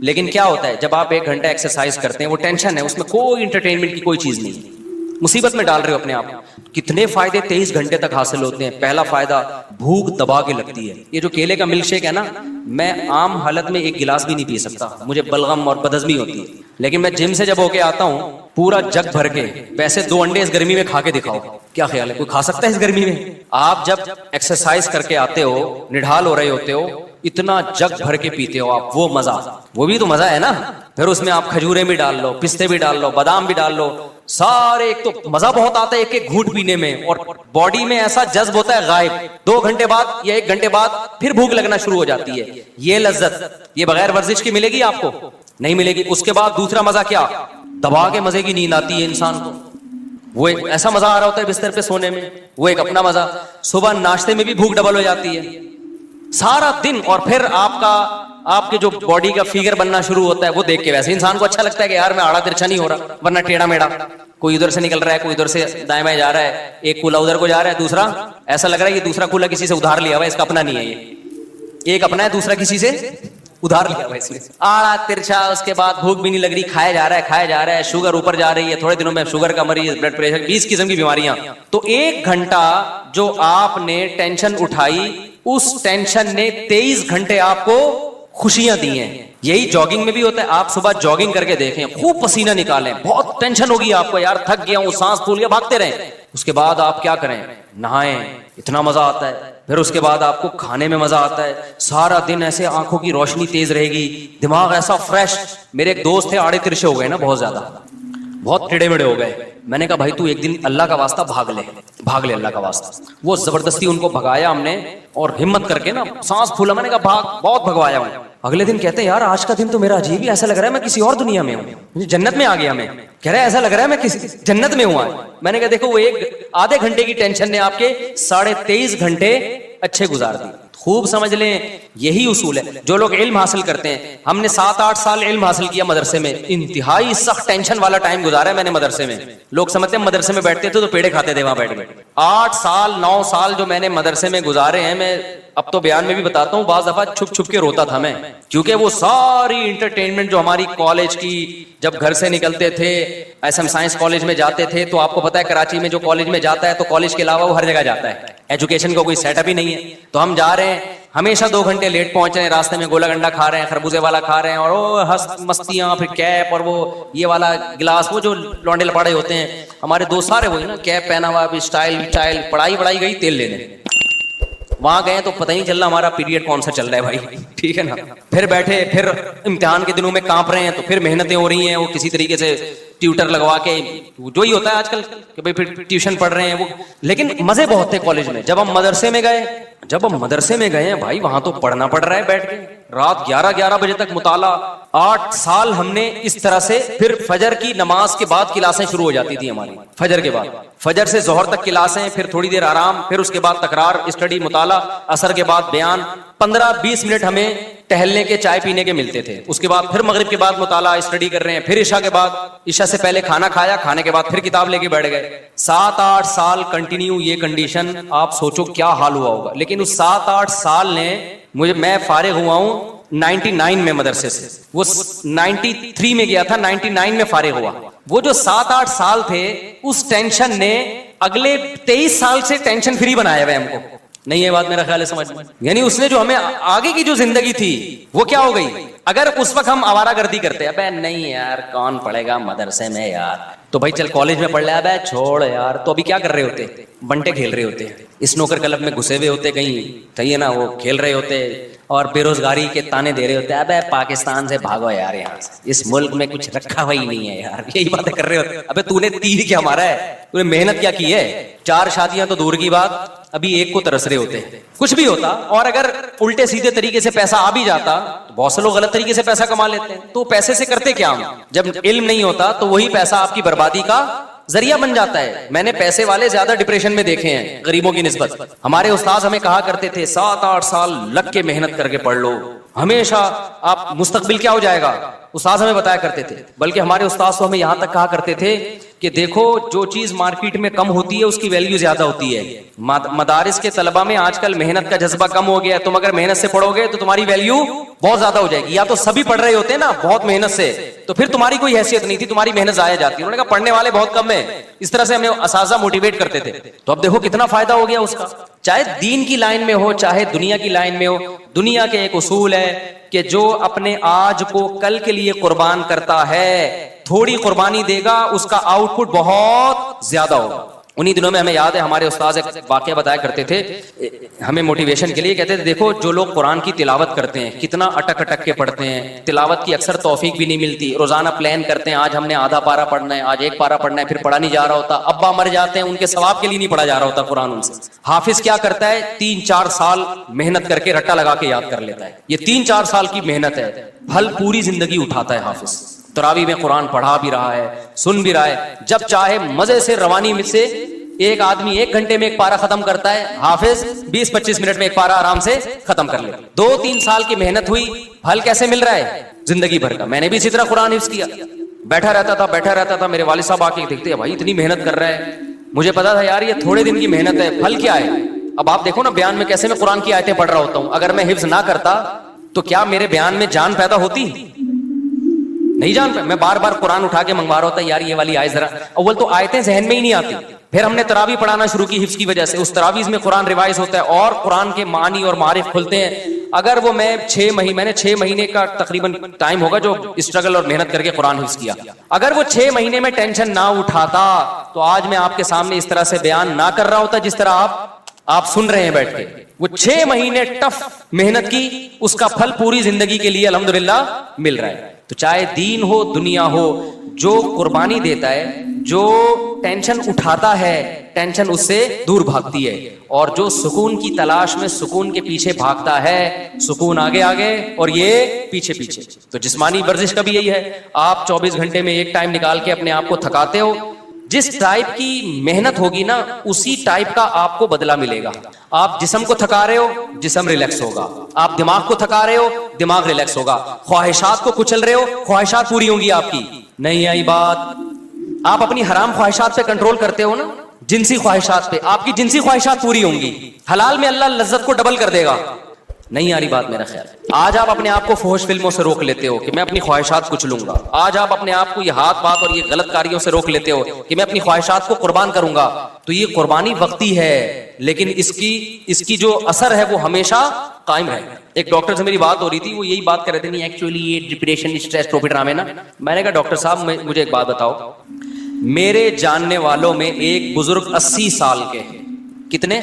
لیکن کیا ہوتا ہے جب آپ 1 گھنٹہ ایکسرسائز کرتے ہیں, وہ ٹینشن ہے, اس میں کوئی انٹرٹینمنٹ کی کوئی چیز نہیں, مصیبت میں ڈال رہے ہو اپنے آپ. کتنے فائدے 23 گھنٹے تک حاصل ہوتے ہیں. پہلا فائدہ, بھوک دبا کے لگتی ہے. یہ جو کیلے کا ملک شیک ہے نا, میں عام حالت میں 1 گلاس بھی نہیں پی سکتا, مجھے بلغم اور بدہضمی ہوتی ہے. لیکن میں جم سے جب ہو کے آتا ہوں, پورا جگ بھر کے, ویسے 2 انڈے اس گرمی میں کھا کے دکھاؤ, کیا خیال ہے کوئی کھا سکتا ہے اس گرمی میں؟ آپ جب ایکسرسائز کر کے آتے ہو, نڈھال ہو رہے ہوتے ہو, اتنا جگ بھر کے پیتے ہو آپ, وہ مزہ, وہ بھی تو مزہ ہے نا. پھر اس میں آپ کھجوریں بھی ڈال لو, پستے بھی ڈال لو, بادام بھی ڈال لو, سارے. ایک تو مزہ بہت آتا ہے ایک گھونٹ پینے میں, اور باڈی میں ایسا جذب ہوتا ہے غائب. 2 گھنٹے بعد یا 1 گھنٹے بعد پھر بھوک لگنا شروع ہو جاتی ہے. یہ لذت یہ بغیر ورزش کی ملے گی آپ کو؟ نہیں ملے گی. اس کے بعد دوسرا مزہ کیا, دبا کے مزے کی نیند آتی ہے انسان کو. وہ ایک ایسا مزہ آ رہا ہوتا ہے بستر پہ سونے میں, وہ ایک اپنا مزہ. صبح ناشتے میں بھی بھوک ڈبل ہو جاتی ہے سارا دن. اور پھر آپ کے جو باڈی کا فگر بننا شروع ہوتا ہے, وہ دیکھ کے ویسے انسان کو اچھا لگتا ہے کہ یار میں آڑا ترچھا نہیں ہو رہا, ورنہ ٹیڑھا میڑا, کوئی ادھر سے نکل رہا ہے, کوئی ادھر سے دائیں بائیں جا رہا ہے, ایک کولا ادھر کو جا رہا ہے, دوسرا ایسا لگ رہا ہے یہ دوسرا کولا کسی سے ادھار لیا ہوا ہے, اس کا اپنا نہیں ہے. یہ ایک اپنا ہے, دوسرا کسی سے ادھار لیا ہوا ہے اس میں. آڑا ترچھا. اس کے بعد بھوک بھی نہیں لگ رہی, کھایا جا رہا ہے, شوگر اوپر جا رہی ہے, تھوڑے دنوں میں شوگر کا مریض, بلڈ پریشر, 20 قسم کی بیماریاں. تو 1 گھنٹہ جو آپ نے ٹینشن اٹھائی, اس ٹینشن نے 23 گھنٹے آپ کو خوشیاں دی ہیں. یہی جاگنگ میں بھی ہوتا ہے. آپ صبح جاگنگ کر کے دیکھیں, خوب پسینہ نکالیں, بہت ٹینشن ہوگی آپ کو, یار تھک گیا ہوں, سانس پھول گیا, بھاگتے رہیں. اس کے بعد آپ کیا کریں, نہائیں, اتنا مزہ آتا ہے. پھر اس کے بعد آپ کو کھانے میں مزہ آتا ہے, سارا دن ایسے آنکھوں کی روشنی تیز رہے گی, دماغ ایسا فریش. میرے ایک دوست تھے, آڑے ترشے ہو گئے نا بہت زیادہ, بہت ٹیڑے میڑے ہو گئے. میں نے کہا بھائی تو ایک دن اللہ کا واسطہ بھاگ لے اللہ کا واسطہ. وہ زبردستی ان کو بھگایا ہم نے, اور ہمت کر کے نا سانس پھولا, میں نے کہا بھاگ, بہت بھگوایا ہوں. اگلے دن کہتے ہیں یار آج کا دن تو میرا عجیب ہی, ایسا لگ رہا ہے میں کسی اور دنیا میں ہوں, مجھے جنت میں آ گیا. میں کہہ رہا ہے ایسا لگ رہا ہے میں کسی جنت میں ہوں. میں نے کہا دیکھو وہ 1 آدھے گھنٹے کی ٹینشن نے آپ کے 23.5 گھنٹے اچھے گزار دی. خوب سمجھ لیں یہی اصول ہے. جو لوگ علم حاصل کرتے ہیں, ہم نے 7-8 سال علم حاصل کیا مدرسے میں, انتہائی سخت ٹینشن والا ٹائم گزارا ہے میں نے مدرسے میں. لوگ سمجھتے ہیں مدرسے میں بیٹھتے تھے تو پیڑے کھاتے تھے وہاں بیٹھ کے. 8 سال 9 سال جو میں نے مدرسے میں گزارے ہیں, میں اب تو بیان میں بھی بتاتا ہوں, بعض دفعہ چھپ چھپ کے روتا تھا میں, کیونکہ وہ ساری انٹرٹینمنٹ جو ہماری کالج کی, جب گھر سے نکلتے تھے ایس ایم سائنس کالج میں جاتے تھے, تو آپ کو پتا ہے کراچی میں جو کالج میں جاتا ہے تو کالج کے علاوہ وہ ہر جگہ جاتا ہے, ایجوکیشن کا کوئی سیٹ اپ ہی نہیں ہے. تو ہم جا رہے ہیں, ہمیشہ 2 گھنٹے لیٹ پہنچ رہے ہیں, راستے میں گولا گنڈا کھا رہے ہیں, خربوزے والا کھا رہے ہیں, اور وہ مستیاں, پھر کیپ, اور وہ یہ والا گلاس, وہ جو لونڈے لپاڑے ہوتے ہیں ہمارے دوست سارے وہی نا, کیپ پہنا ہوا, بھی اسٹائل, پڑھائی گئی تیل لینے. وہاں گئے تو پتہ نہیں چل رہا ہمارا پیریڈ کون سا چل رہا ہے بھائی, ٹھیک ہے نا. پھر بیٹھے, پھر امتحان کے دنوں میں کانپ رہے ہیں, تو پھر محنتیں ہو رہی ہیں, وہ کسی طریقے سے ٹیوٹر لگوا کے, جو ہی ہوتا ہے آج کل کہ بھائی پھر ٹیوشن پڑھ رہے ہیں وہ. لیکن مزے بہت تھے کالج میں. جب ہم مدرسے میں گئے ہیں بھائی, وہاں تو پڑھنا پڑ رہا ہے بیٹھ کے, رات 11 بجے تک مطالعہ. 8 سال ہم نے اس طرح سے. پھر فجر کی نماز کے بعد کلاسیں شروع ہو جاتی تھی ہماری, فجر کے بعد, فجر سے ظہر تک کلاسیں, پھر تھوڑی دیر آرام, پھر اس کے بعد تکرار, اسٹڈی, مطالعہ, عصر کے بعد بیان. 15-20 منٹ ہمیں ٹہلنے کے, چائے پینے کے ملتے تھے. اس کے بعد پھر مغرب کے بعد مطالعہ, اسٹڈی کر رہے ہیں. پھر عشاء کے بعد, عشاء سے پہلے کھانا کھایا, کھانے کے بعد پھر کتاب لے کے بیٹھ گئے. 7-8 سال کنٹینیو یہ کنڈیشن, آپ سوچو کیا حال ہوا ہوگا. لیکن اس 7-8 سال نے میں فارغ ہوا ہوں 99 میں مدرسے سے, وہ 93 میں گیا تھا, 99 میں فارغ ہوا. وہ جو 7-8 سال تھے, اس ٹینشن نے اگلے 23 سال سے ٹینشن فری بنایا ہوا ہم کو. نہیں یہ بات میرا خیال ہے سمجھ میں, یعنی اس نے جو ہمیں آگے کی جو زندگی تھی وہ کیا ہو گئی. اگر اس وقت ہم آوارہ گردی کرتے, ابے نہیں یار کون پڑھے گا مدرسے میں یار, تو بھائی چل کالج میں پڑھ لے, ابے چھوڑ یار, تو ابھی کیا کر رہے ہوتے, بنٹے کھیل رہے ہوتے, اسنوکر کلب میں گھسے ہوئے ہوتے کہیں, صحیح ہے نا, وہ کھیل رہے ہوتے, اور بے روزگاری کے تانے دے رہے ہوتے, ابے پاکستان سے بھاگو یار, یہاں سے اس ملک میں کچھ رکھا ہوا ہی نہیں ہے یار, یہی باتیں کر رہے ہوتے. ابے تو نے تیر کیا مارا ہے, تو نے محنت کیا کی ہے, 4 شادیاں تو دور کی بات, ابھی ایک کو ترس رہے ہوتے. کچھ بھی ہوتا, اور اگر الٹے سیدھے طریقے سے پیسہ آ بھی جاتا, بہت سے لوگ غلط طریقے سے پیسہ کما لیتے ہیں, تو پیسے سے کرتے کیا ہم, جب علم نہیں ہوتا تو وہی پیسہ آپ کی بربادی کا ذریعہ بن جاتا ہے. میں نے پیسے والے زیادہ ڈپریشن میں دیکھے ہیں غریبوں کی نسبت. ہمارے استاذ ہمیں کہا کرتے تھے 7-8 سال لگ کے محنت کر کے پڑھ لو, ہمیشہ آپ مستقبل کیا ہو جائے گا, استاذ ہمیں بتایا کرتے تھے. بلکہ ہمارے استاذ تو ہمیں یہاں تک کہا کرتے تھے کہ دیکھو جو چیز مارکیٹ میں کم ہوتی ہے اس کی ویلیو زیادہ ہوتی ہے. مدارس کے طلبہ میں آج کل محنت کا جذبہ کم ہو گیا ہے, تم اگر محنت سے پڑھو گے تو تمہاری ویلیو بہت زیادہ ہو جائے گی. یا تو سبھی پڑھ رہے ہوتے ہیں نا بہت محنت سے, تو پھر تمہاری کوئی حیثیت نہیں تھی, تمہاری محنت ضائع جاتی. انہوں نے کہا پڑھنے والے بہت کم ہیں, اس طرح سے ہمیں اساتذہ موٹیویٹ کرتے تھے. تو اب دیکھو کتنا فائدہ ہو گیا اس کا, چاہے دین کی لائن میں ہو چاہے دنیا کی لائن میں ہو. دنیا کے ایک اصول ہے کہ جو اپنے آج کو کل کے لیے قربان کرتا ہے, تھوڑی قربانی دے گا, اس کا آؤٹ پٹ بہت زیادہ ہوگا. انہی دنوں میں ہمیں یاد ہے ہمارے استاذ ایک واقعہ بتایا کرتے تھے ہمیں موٹیویشن کے لیے, کہتے تھے دیکھو جو لوگ قرآن کی تلاوت کرتے ہیں کتنا اٹک اٹک کے پڑھتے ہیں, تلاوت کی اکثر توفیق بھی نہیں ملتی, روزانہ پلان کرتے ہیں آج ہم نے آدھا پارا پڑھنا ہے, آج 1 پارا پڑھنا ہے, پھر پڑھا نہیں جا رہا ہوتا, ابا مر جاتے ہیں ان کے ثواب کے لیے نہیں پڑھا جا رہا ہوتا قرآن ان سے. حافظ کیا کرتا ہے 3-4 سال محنت کر کے رٹا لگا کے یاد کر لیتا ہے. یہ 3-4 سال کی محنت ہے, پھل پوری زندگی اٹھاتا ہے حافظ. تراویح میں قرآن پڑھا بھی رہا ہے, سن بھی رہا ہے, جب چاہے مزے سے روانی میں سے ایک آدمی 1 گھنٹے میں 1 پارا ختم کرتا ہے, حافظ 20-25 منٹ میں 1 پارا آرام سے ختم کر لے. 2-3 سال کی محنت ہوئی, پھل کیسے مل رہا ہے زندگی بھر کا. میں نے بھی اسی طرح قرآن حفظ کیا, بیٹھا رہتا تھا, میرے والد صاحب آ کے دیکھتے ہیں بھائی اتنی محنت کر رہا ہے, مجھے پتا تھا یار یہ تھوڑے دن کی محنت ہے, پھل کیا ہے. اب آپ دیکھو نا بیان میں کیسے میں قرآن کی آیتیں پڑھ رہا ہوتا ہوں, اگر میں حفظ نہ کرتا تو کیا میرے بیان میں جان پیدا ہوتی, نہیں جان پہ. میں بار بار قرآن اٹھا کے منگوا رہا ہوتا یار یہ والی آیت ذرا, اول تو آیتیں ذہن میں ہی نہیں آتی. پھر ہم نے تراویح پڑھانا شروع کی حفظ کی وجہ سے, اس تراویح میں قرآن ریوائز ہوتا ہے اور قرآن کے معنی اور معارف کھلتے ہیں. اگر وہ میں نے 6 مہینے کا تقریباً ٹائم ہوگا جو اسٹرگل اور محنت کر کے قرآن حفظ کیا, اگر وہ 6 مہینے میں ٹینشن نہ اٹھاتا تو آج میں آپ کے سامنے اس طرح سے بیان نہ کر رہا ہوتا جس طرح آپ سن رہے ہیں بیٹھ کے. وہ 6 مہینے ٹف محنت کی, اس کا پھل پوری زندگی کے لیے الحمدللہ مل رہا ہے. تو چاہے دین ہو دنیا ہو, جو قربانی دیتا ہے, جو ٹینشن اٹھاتا ہے, ٹینشن اس سے دور بھاگتی ہے, اور جو سکون کی تلاش میں سکون کے پیچھے بھاگتا ہے, سکون آگے آگے اور یہ پیچھے پیچھے. تو جسمانی ورزش کا بھی یہی ہے, آپ 24 گھنٹے میں ایک ٹائم نکال کے اپنے آپ کو تھکاتے ہو, جس ٹائپ کی محنت ہوگی نا اسی ٹائپ کا آپ کو بدلہ ملے گا. آپ جسم کو تھکا رہے ہو, جسم ریلیکس ہوگا. آپ دماغ کو تھکا رہے ہو, دماغ ریلیکس ہوگا. خواہشات کو کچل رہے ہو, خواہشات پوری ہوں گی آپ کی. نہیں آئی بات؟ آپ اپنی حرام خواہشات پہ کنٹرول کرتے ہو نا, جنسی خواہشات پہ, آپ کی جنسی خواہشات پوری ہوں گی. حلال میں اللہ لذت کو ڈبل کر دے گا. نہیں آ رہی بات میرا خیال. آج آپ اپنے آپ کو فحش فلموں سے روک لیتے ہو کہ میں اپنی خواہشات کچھ لوں گا. آج آپ اپنے آپ کو یہ ہاتھ بات اور یہ غلط کاریوں سے روک لیتے ہو کہ میں اپنی خواہشات کو قربان کروں گا. تو یہ قربانی وقتی ہے, لیکن اس کی جو اثر ہے وہ ہمیشہ قائم رہے. ایک ڈاکٹر سے میری بات ہو رہی تھی, وہ یہی بات کر رہے تھے, نہیں ایکچولی یہ ڈپریشن اسٹریس ٹروپی ڈرامے نا. میں نے کہا ڈاکٹر صاحب مجھے ایک بات بتاؤ, میرے جاننے والوں میں ایک بزرگ 80 سال کے, کتنے,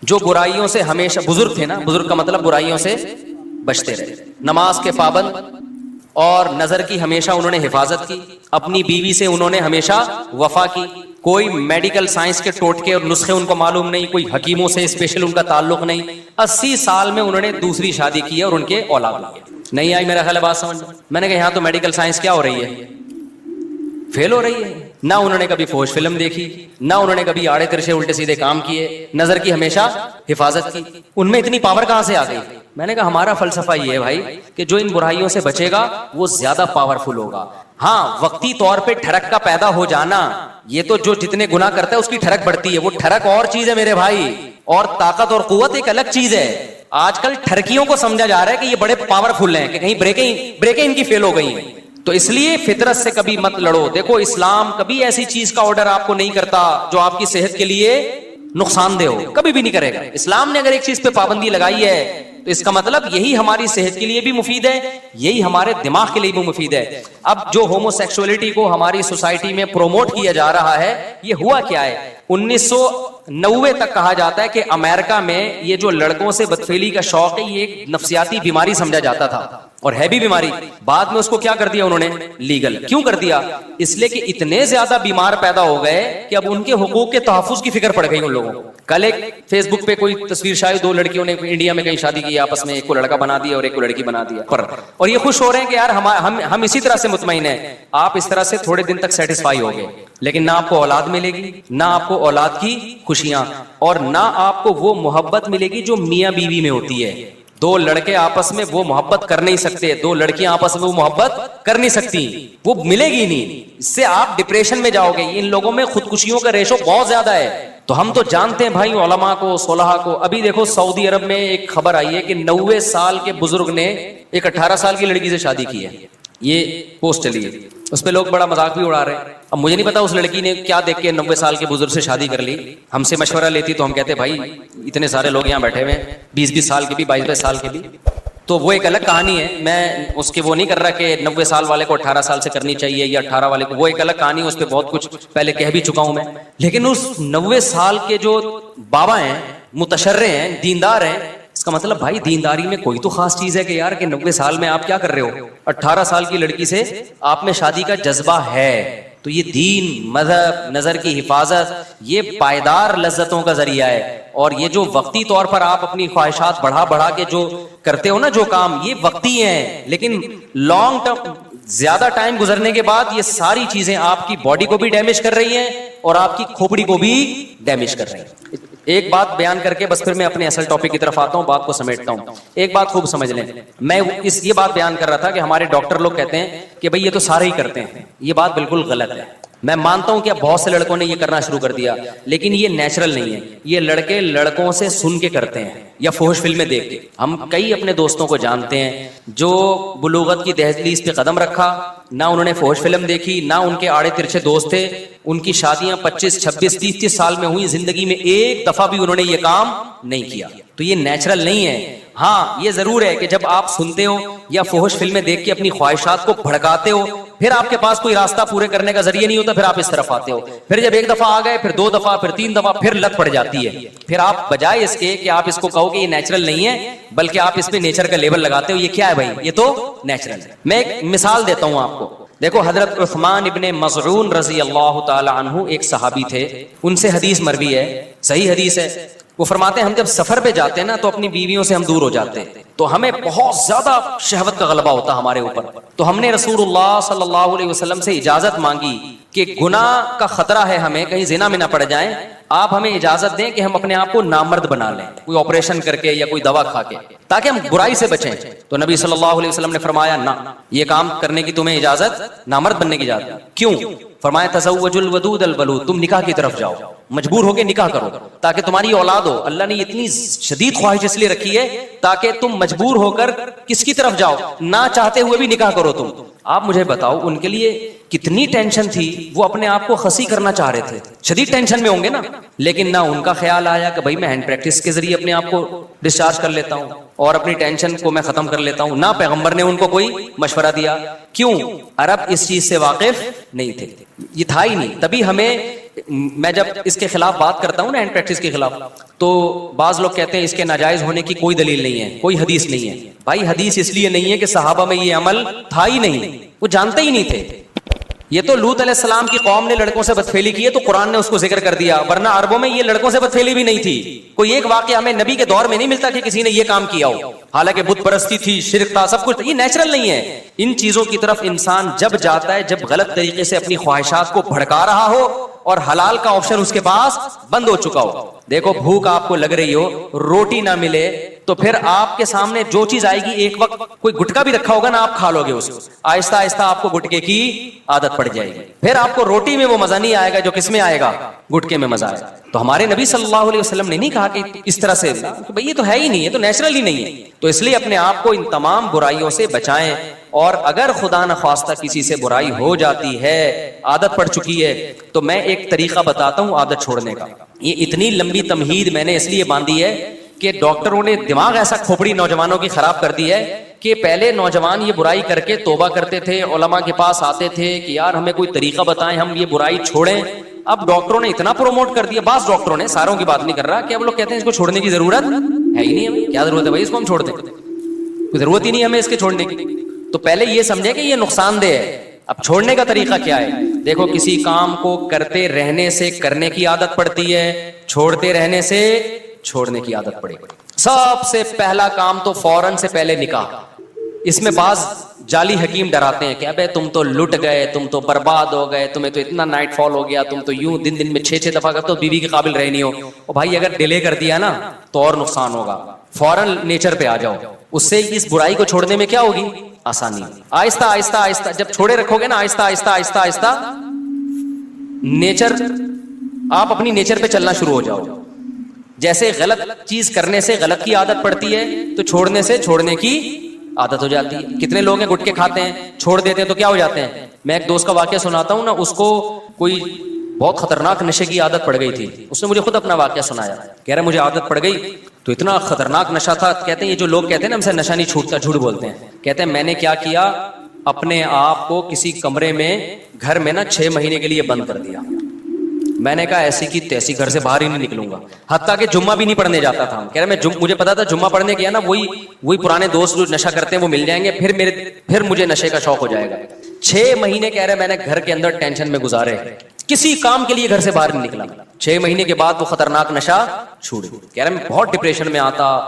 جو برائیوں سے ہمیشہ, بزرگ تھے نا, بزرگ کا مطلب برائیوں سے بچتے رہے, نماز کے پابند, اور نظر کی ہمیشہ انہوں نے حفاظت کی, اپنی بیوی سے انہوں نے ہمیشہ وفا کی. کوئی میڈیکل سائنس کے ٹوٹکے اور نسخے ان کو معلوم نہیں, کوئی حکیموں سے اسپیشل ان کا تعلق نہیں. 80 سال میں انہوں نے دوسری شادی کی اور ان کے اولاد ہوئے. نہیں آئی میرا خیال ہے بات سمجھ. میں نے کہا یہاں تو میڈیکل سائنس کیا ہو رہی ہے, فیل ہو رہی ہے. نہ انہوں نے کبھی فوش فلم دیکھی, نہ انہوں نے کبھی آڑے ترچے الٹے سیدھے کام کیے, نظر کی ہمیشہ حفاظت کی. ان میں اتنی پاور کہاں سے آ گئی؟ میں نے کہا ہمارا فلسفہ یہ ہے بھائی کہ جو ان برائیوں سے بچے گا وہ زیادہ پاورفل ہوگا. ہاں وقتی طور پہ ٹھڑک کا پیدا ہو جانا, یہ تو جو جتنے گناہ کرتا ہے اس کی ٹھڑک بڑھتی ہے, وہ ٹھڑک اور چیز ہے میرے بھائی, اور طاقت اور قوت ایک الگ چیز ہے. آج کل ٹھڑکیوں کو سمجھا جا رہا ہے کہ یہ بڑے پاورفل ہیں, کہ کہیں بریکیں ان کی فیل ہو گئی ہیں. تو اس لیے فطرت سے کبھی مت لڑو. دیکھو اسلام کبھی ایسی چیز کا آرڈر آپ کو نہیں کرتا جو آپ کی صحت کے لیے نقصان دہ ہو, کبھی بھی نہیں کرے گا. اسلام نے اگر ایک چیز پہ پابندی لگائی ہے تو اس کا مطلب یہی ہماری صحت کے لیے بھی مفید ہے, یہی ہمارے دماغ کے لیے بھی مفید ہے. اب جو ہومو سیکسولیٹی کو ہماری سوسائٹی میں پروموٹ کیا جا رہا ہے, یہ ہوا کیا ہے؟ 1990 تک کہا جاتا ہے کہ امریکہ میں یہ جو لڑکوں سے بدفعلی کا شوق ہے یہ ایک نفسیاتی بیماری سمجھا جاتا تھا, اور ہے بھی بیماری. بعد میں اس کو کیا کر دیا انہوں نے؟ لیگل. کیوں کر دیا؟ اس لیے کہ اتنے زیادہ بیمار پیدا ہو گئے کہ اب ان کے حقوق کے تحفظ کی فکر پڑ گئی ان لوگوں کو. کل ایک فیس بک پہ کوئی تصویر شاید 2 لڑکیوں نے انڈیا میں کہیں شادی کی آپس میں, ایک کو لڑکا بنا دیا اور ایک کو لڑکی بنا دیا, اور یہ خوش ہو رہے ہیں کہ یار ہم اسی طرح سے مطمئن ہیں. آپ اس طرح سے تھوڑے دن تک سیٹسفائی ہو گئے, لیکن نہ آپ کو اولاد ملے گی, نہ آپ کو اولاد کی خوشیاں, اور نہ آپ کو وہ محبت ملے گی جو میاں بیوی میں ہوتی ہے. 2 لڑکے آپس میں وہ محبت کر نہیں سکتے, 2 لڑکیاں آپس میں وہ محبت کر نہیں سکتی, وہ ملے گی نہیں. اس سے آپ ڈپریشن میں جاؤ گے. ان لوگوں میں خودکشیوں کا ریشو بہت زیادہ ہے. تو ہم تو جانتے ہیں بھائی علماء کو, صلحاء کو. ابھی دیکھو سعودی عرب میں ایک خبر آئی ہے کہ 90 سال کے بزرگ نے ایک 18 سال کی لڑکی سے شادی کی ہے. یہ پوسٹ چلی ہے, اس پہ لوگ بڑا مذاق بھی اڑا رہے ہیں. اب مجھے نہیں پتا اس لڑکی نے کیا دیکھ کے 90 سال کے بزرگ سے شادی کر لی. ہم سے مشورہ لیتی تو ہم کہتے بھائی اتنے سارے لوگ یہاں بیٹھے ہوئے ہیں, 20-20 سال کے بھی, 22-22 سال کے بھی, تو وہ ایک الگ کہانی ہے. میں اس کے وہ نہیں کر رہا کہ 90 سال والے کو 18 سال سے کرنی چاہیے یا 18 والے کو, وہ ایک الگ کہانی ہے. اس پہ بہت کچھ پہلے کہہ بھی چکا ہوں میں. لیکن اس 90 سال کے جو بابا ہیں, متشرع ہیں, دیندار ہیں, اس کا مطلب بھائی دینداری میں کوئی تو خاص چیز ہے کہ یار کہ 90 سال میں آپ کیا کر رہے ہو؟ 18 سال کی لڑکی سے آپ میں شادی کا جذبہ ہے. تو یہ دین, مذہب, نظر کی حفاظت, یہ پائیدار لذتوں کا ذریعہ ہے. اور یہ جو وقتی طور پر آپ اپنی خواہشات بڑھا کے جو کرتے ہو نا جو کام, یہ وقتی ہیں, لیکن لانگ ٹرم زیادہ ٹائم گزرنے کے بعد یہ ساری چیزیں آپ کی باڈی کو بھی ڈیمیج کر رہی ہیں اور آپ کی کھوپڑی کو بھی ڈیمیج کر رہی ہیں. ایک بات بیان کر کے بس پھر میں اپنے اصل ٹاپک کی طرف آتا ہوں, بات کو سمیٹتا ہوں. ایک بات خوب سمجھ لیں, میں یہ بات بیان کر رہا تھا کہ ہمارے ڈاکٹر لوگ کہتے ہیں کہ بھئی یہ تو سارے ہی کرتے ہیں. یہ بات بالکل غلط ہے. میں مانتا ہوں کہ اب بہت سے لڑکوں نے یہ کرنا شروع کر دیا, لیکن یہ نیچرل نہیں ہے. یہ لڑکے لڑکوں سے سن کے کرتے ہیں یا فحش فلمیں دیکھ کے. ہم کئی اپنے دوستوں کو جانتے ہیں جو بلوغت کی دہلیز پہ قدم رکھا, نہ انہوں نے فحش فلم دیکھی, نہ ان کے آڑے ترچھے دوست تھے, ان کی شادیاں 25, 26, 30 سال میں ہوئی, زندگی میں ایک دفعہ بھی انہوں نے یہ کام نہیں کیا. تو یہ نیچرل نہیں ہے. ہاں یہ ضرور ہے کہ جب آپ سنتے ہو یا فحش فلمیں دیکھ کے اپنی خواہشات کو بھڑکاتے ہو, پھر آپ کے پاس کوئی راستہ پورے کرنے کا ذریعہ نہیں ہوتا, پھر آپ اس طرف آتے ہو. پھر جب ایک دفعہ آ گئے, پھر 2 دفعہ, پھر 3 دفعہ, پھر لت پڑ جاتی ہے. پھر آپ بجائے اس کے کہ آپ اس کو کہو کہ یہ نیچرل نہیں ہے, بلکہ آپ اس پہ نیچر کا لیبل لگاتے ہو. یہ کیا ہے بھائی؟ یہ تو نیچرل ہے. میں ایک مثال دیتا ہوں آپ کو. دیکھو حضرت عثمان ابن مظعون رضی اللہ تعالی عنہ ایک صحابی تھے, ان سے حدیث مروی ہے, صحیح حدیث ہے. وہ فرماتے ہیں ہم جب سفر پہ جاتے ہیں نا تو اپنی بیویوں سے ہم دور ہو جاتے ہیں, تو ہمیں بہت زیادہ شہوت کا غلبہ ہوتا ہمارے اوپر. تو ہم نے رسول اللہ صلی اللہ علیہ وسلم سے اجازت مانگی کہ گناہ کا خطرہ ہے ہمیں کہیں زنا میں نہ پڑ جائیں, آپ ہمیں اجازت دیں کہ ہم اپنے آپ کو نامرد بنا لیں, کوئی آپریشن کر کے یا کوئی دوا کھا کے, تاکہ ہم برائی سے بچیں. تو نبی صلی اللہ علیہ وسلم نے فرمایا نہ, یہ کام کرنے کی تمہیں اجازت, نامرد بننے کی اجازت. کیوں؟ فرمایا تزوجوا الودود الولود, تم نکاح کی طرف جاؤ, مجبور ہو کے نکاح کرو تاکہ تمہاری اولاد ہو. اللہ نے اتنی شدید خواہش اس لیے رکھی ہے تاکہ تم مجبور ہو کر کس کی طرف جاؤ, نہ چاہتے ہوئے بھی نکاح کرو تم. آپ مجھے بتاؤ ان کے لیے کتنی ٹینشن تھی, وہ اپنے آپ کو خسی کرنا چاہ رہے تھے, شدید ٹینشن میں ہوں گے نا, لیکن نہ ان کا خیال آیا کہ بھائی میں ہینڈ پریکٹس کے ذریعے اپنے آپ کو ڈسچارج کر لیتا ہوں اور اپنی ٹینشن کو میں ختم کر لیتا ہوں. نہ پیغمبر نے ان کو کوئی مشورہ دیا. کیوں؟ عرب اس چیز سے واقف نہیں تھے, یہ تھا ہی نہیں. تبھی ہمیں, میں جب اس کے خلاف بات کرتا ہوں نا, ہینڈ پریکٹس کے خلاف, تو بعض لوگ کہتے ہیں اس کے ناجائز ہونے کی کوئی دلیل نہیں ہے, کوئی حدیث نہیں ہے. بھائی حدیث اس لیے نہیں ہے کہ صحابہ میں یہ عمل تھا ہی نہیں, وہ جانتے ہی نہیں تھے. یہ تو لوط علیہ السلام کی قوم نے لڑکوں سے بدفعلی کی ہے تو قرآن نے اس کو ذکر کر دیا, ورنہ عربوں میں یہ لڑکوں سے بدفعلی بھی نہیں تھی. کوئی ایک واقعہ ہمیں نبی کے دور میں نہیں ملتا کہ کسی نے یہ کام کیا ہو, حالانکہ بت پرستی تھی, شرک تھا, سب کچھ. یہ نیچرل نہیں ہے. ان چیزوں کی طرف انسان جب جاتا ہے جب غلط طریقے سے اپنی خواہشات کو بھڑکا رہا ہو اور حلال کا آپشن اس کے پاس بند ہو چکا ہو. دیکھو بھوک آپ کو لگ رہی ہو, روٹی نہ ملے تو پھر آپ کے سامنے جو چیز آئے گی, ایک وقت کوئی گٹکا بھی رکھا ہوگا نا, آپ کھا لو گے اس کو, آہستہ آہستہ آپ کو گٹکے کی عادت پڑ جائے گی. پھر آپ کو روٹی میں وہ مزہ نہیں آئے گا جو کس میں آئے گا, گٹکے میں مزہ آئے گا. تو ہمارے نبی صلی اللہ علیہ وسلم نے نہیں کہا کہ اس طرح سے, بھئی یہ تو ہے ہی نہیں, یہ تو نیچرل ہی نہیں ہے. تو اس لیے اپنے آپ کو ان تمام برائیوں سے بچائیں, اور اگر خدا نخواستہ کسی سے برائی ہو جاتی ہے, عادت پڑ چکی ہے, تو میں ایک طریقہ بتاتا ہوں عادت چھوڑنے کا. یہ اتنی لمبی تمہید میں نے اس لیے باندھی ہے کہ ڈاکٹروں نے دماغ ایسا کھوپڑی نوجوانوں کی خراب کر دی ہے کہ پہلے نوجوان یہ برائی کر کے توبہ کرتے تھے, علماء کے پاس آتے تھے کہ یار ہمیں کوئی طریقہ بتائیں, ہم یہ برائی چھوڑیں. اب ڈاکٹروں نے اتنا پروموٹ کر دیا, بعض ڈاکٹروں نے, ساروں کی بات نہیں کر رہا, کہ اب لوگ کہتے ہیں اس کو چھوڑنے کی ضرورت ہے ہی نہیں, ہمیں کیا ضرورت ہے بھائی اس کو ہم چھوڑ دیں, کوئی ضرورت ہی نہیں ہمیں اس کے چھوڑنے کی. تو پہلے یہ سمجھے کہ یہ نقصان دہ ہے. اب چھوڑنے کا طریقہ کیا ہے؟ دیکھو کسی کام کو کرتے رہنے سے کرنے کی عادت پڑتی ہے, چھوڑتے رہنے سے چھوڑنے کی عادت پڑے. سب سے پہلا کام تو فوراً سے پہلے نکاح. اس میں بعض جعلی حکیم ڈراتے ہیں کہ ابے تم تو لٹ گئے, تم تو برباد ہو گئے, تمہیں تو اتنا نائٹ فال ہو گیا, تم تو یوں دن میں 6 دفعہ کرتے ہو, بیوی کے قابل رہے نہیں ہو. اور بھائی اگر ڈیلے کر دیا نا تو اور نقصان ہوگا. فوراً نیچر پہ آ جاؤ, اس سے اس برائی کو چھوڑنے میں کیا ہوگی, آسانی. آہستہ آہستہ آہستہ جب چھوڑے رکھو گے نا, آہستہ آہستہ آہستہ آہستہ نیچر, آپ اپنی نیچر پہ چلنا شروع ہو جاؤ. جیسے غلط چیز کرنے سے غلط کی عادت پڑتی ہے تو چھوڑنے سے چھوڑنے کی عادت ہو جاتی ہے. کتنے لوگ ہیں گٹکے کھاتے ہیں, چھوڑ دیتے ہیں تو کیا ہو جاتے ہیں. میں ایک دوست کا واقعہ سناتا ہوں نا, اس کو کوئی بہت خطرناک نشے کی عادت پڑ گئی تھی. اس نے مجھے خود اپنا واقعہ سنایا, کہہ رہا مجھے عادت پڑ گئی تو اتنا خطرناک نشہ تھا. کہتے ہیں یہ جو لوگ کہتے ہیں نا ہم سے نشہ نہیں چھوٹتا, جھوٹ بولتے ہیں. کہتے ہیں میں نے کیا کیا, اپنے آپ کو کسی کمرے میں گھر میں نا 6 مہینے کے لیے بند کر دیا. میں نے کہا ایسی کی تیسی گھر سے باہر ہی نہیں نکلوں گا, حتیٰ کہ جمعہ بھی نہیں پڑھنے جاتا تھا. کہہ رہے مجھے پتا تھا جمعہ پڑھنے گیا نا وہی پرانے دوست جو نشہ کرتے ہیں وہ مل جائیں گے, پھر مجھے نشے کا شوق ہو جائے گا. 6 مہینے کہہ رہے میں نے گھر کے اندر ٹینشن میں گزارے, کسی کام کے لیے گھر سے باہر نہیں نکلا. 6 مہینے کے بعد وہ خطرناک نشہ چھوڑ. کہہ رہے میں بہت ڈپریشن میں آتا,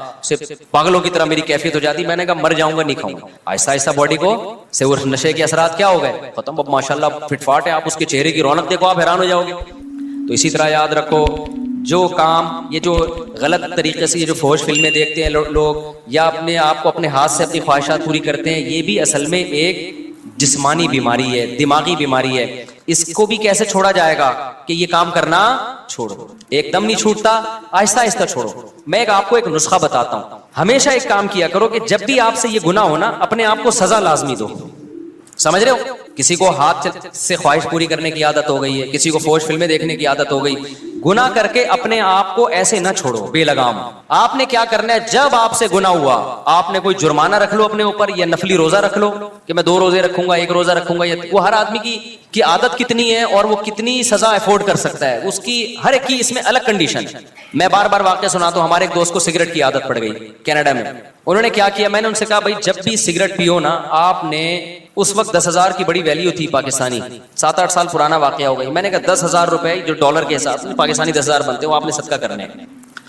پاگلوں کی طرح میری کیفیت ہو جاتی. میں نے کہا مر جاؤں گا نہیں کھاؤں گا. آہستہ آہستہ باڈی کو سے وہ نشے کے اثرات کیا ہو گئے, ختم. اب ماشاءاللہ فٹ فاٹ ہے, آپ اس کے چہرے کی رونق دیکھو, آپ حیران ہو جاؤ گے. تو اسی طرح یاد رکھو, جو کام, یہ جو غلط طریقے سے یہ جو فحش فلمیں دیکھتے ہیں لوگ, یا اپنے آپ کو اپنے ہاتھ سے اپنی خواہشات پوری کرتے ہیں, یہ بھی اصل میں ایک جسمانی بیماری ہے, دماغی بیماری ہے. اس کو بھی کیسے چھوڑا جائے گا کہ یہ کام کرنا چھوڑو, ایک دم نہیں چھوٹتا, آہستہ آہستہ چھوڑو. میں آپ کو ایک نسخہ بتاتا ہوں. ہمیشہ ایک کام کیا کرو کہ جب بھی آپ سے یہ گناہ ہونا, اپنے آپ کو سزا لازمی دو. سمجھ رہے ہو, کسی کو ہاتھ سے خواہش پوری کرنے کی عادت ہو گئی ہے, کسی کو فحش فلمیں دیکھنے کی عادت ہو گئی. گناہ کر کے اپنے آپ کو ایسے نہ چھوڑو بے لگام. آپ نے کیا کرنا ہے, جب آپ سے گناہ ہوا, آپ نے کوئی جرمانہ رکھ لو اپنے اوپر, یا نفلی روزہ رکھ لو کہ میں 2 روزے رکھوں گا, 1 روزہ رکھوں گا. وہ ہر آدمی کی عادت کتنی ہے اور وہ کتنی سزا افورڈ کر سکتا ہے, اس کی ہر ایک کی اس میں الگ کنڈیشن. میں بار بار واقعہ سناتا ہوں. ہمارے ایک دوست کو سگریٹ کی عادت پڑ گئی کینیڈا میں. انہوں نے کیا کیا, میں نے ان سے کہا بھائی جب بھی سگریٹ پیو نا, آپ نے, اس وقت 10,000 کی بڑی ویلیو تھی پاکستانی, 7-8 سال پرانا واقعہ ہو گئی. میں نے کہا 10,000 روپے جو ڈالر کے حساب سے پاکستانی 10,000 بنتے ہیں, وہ آپ نے صدقہ کرنے ہیں.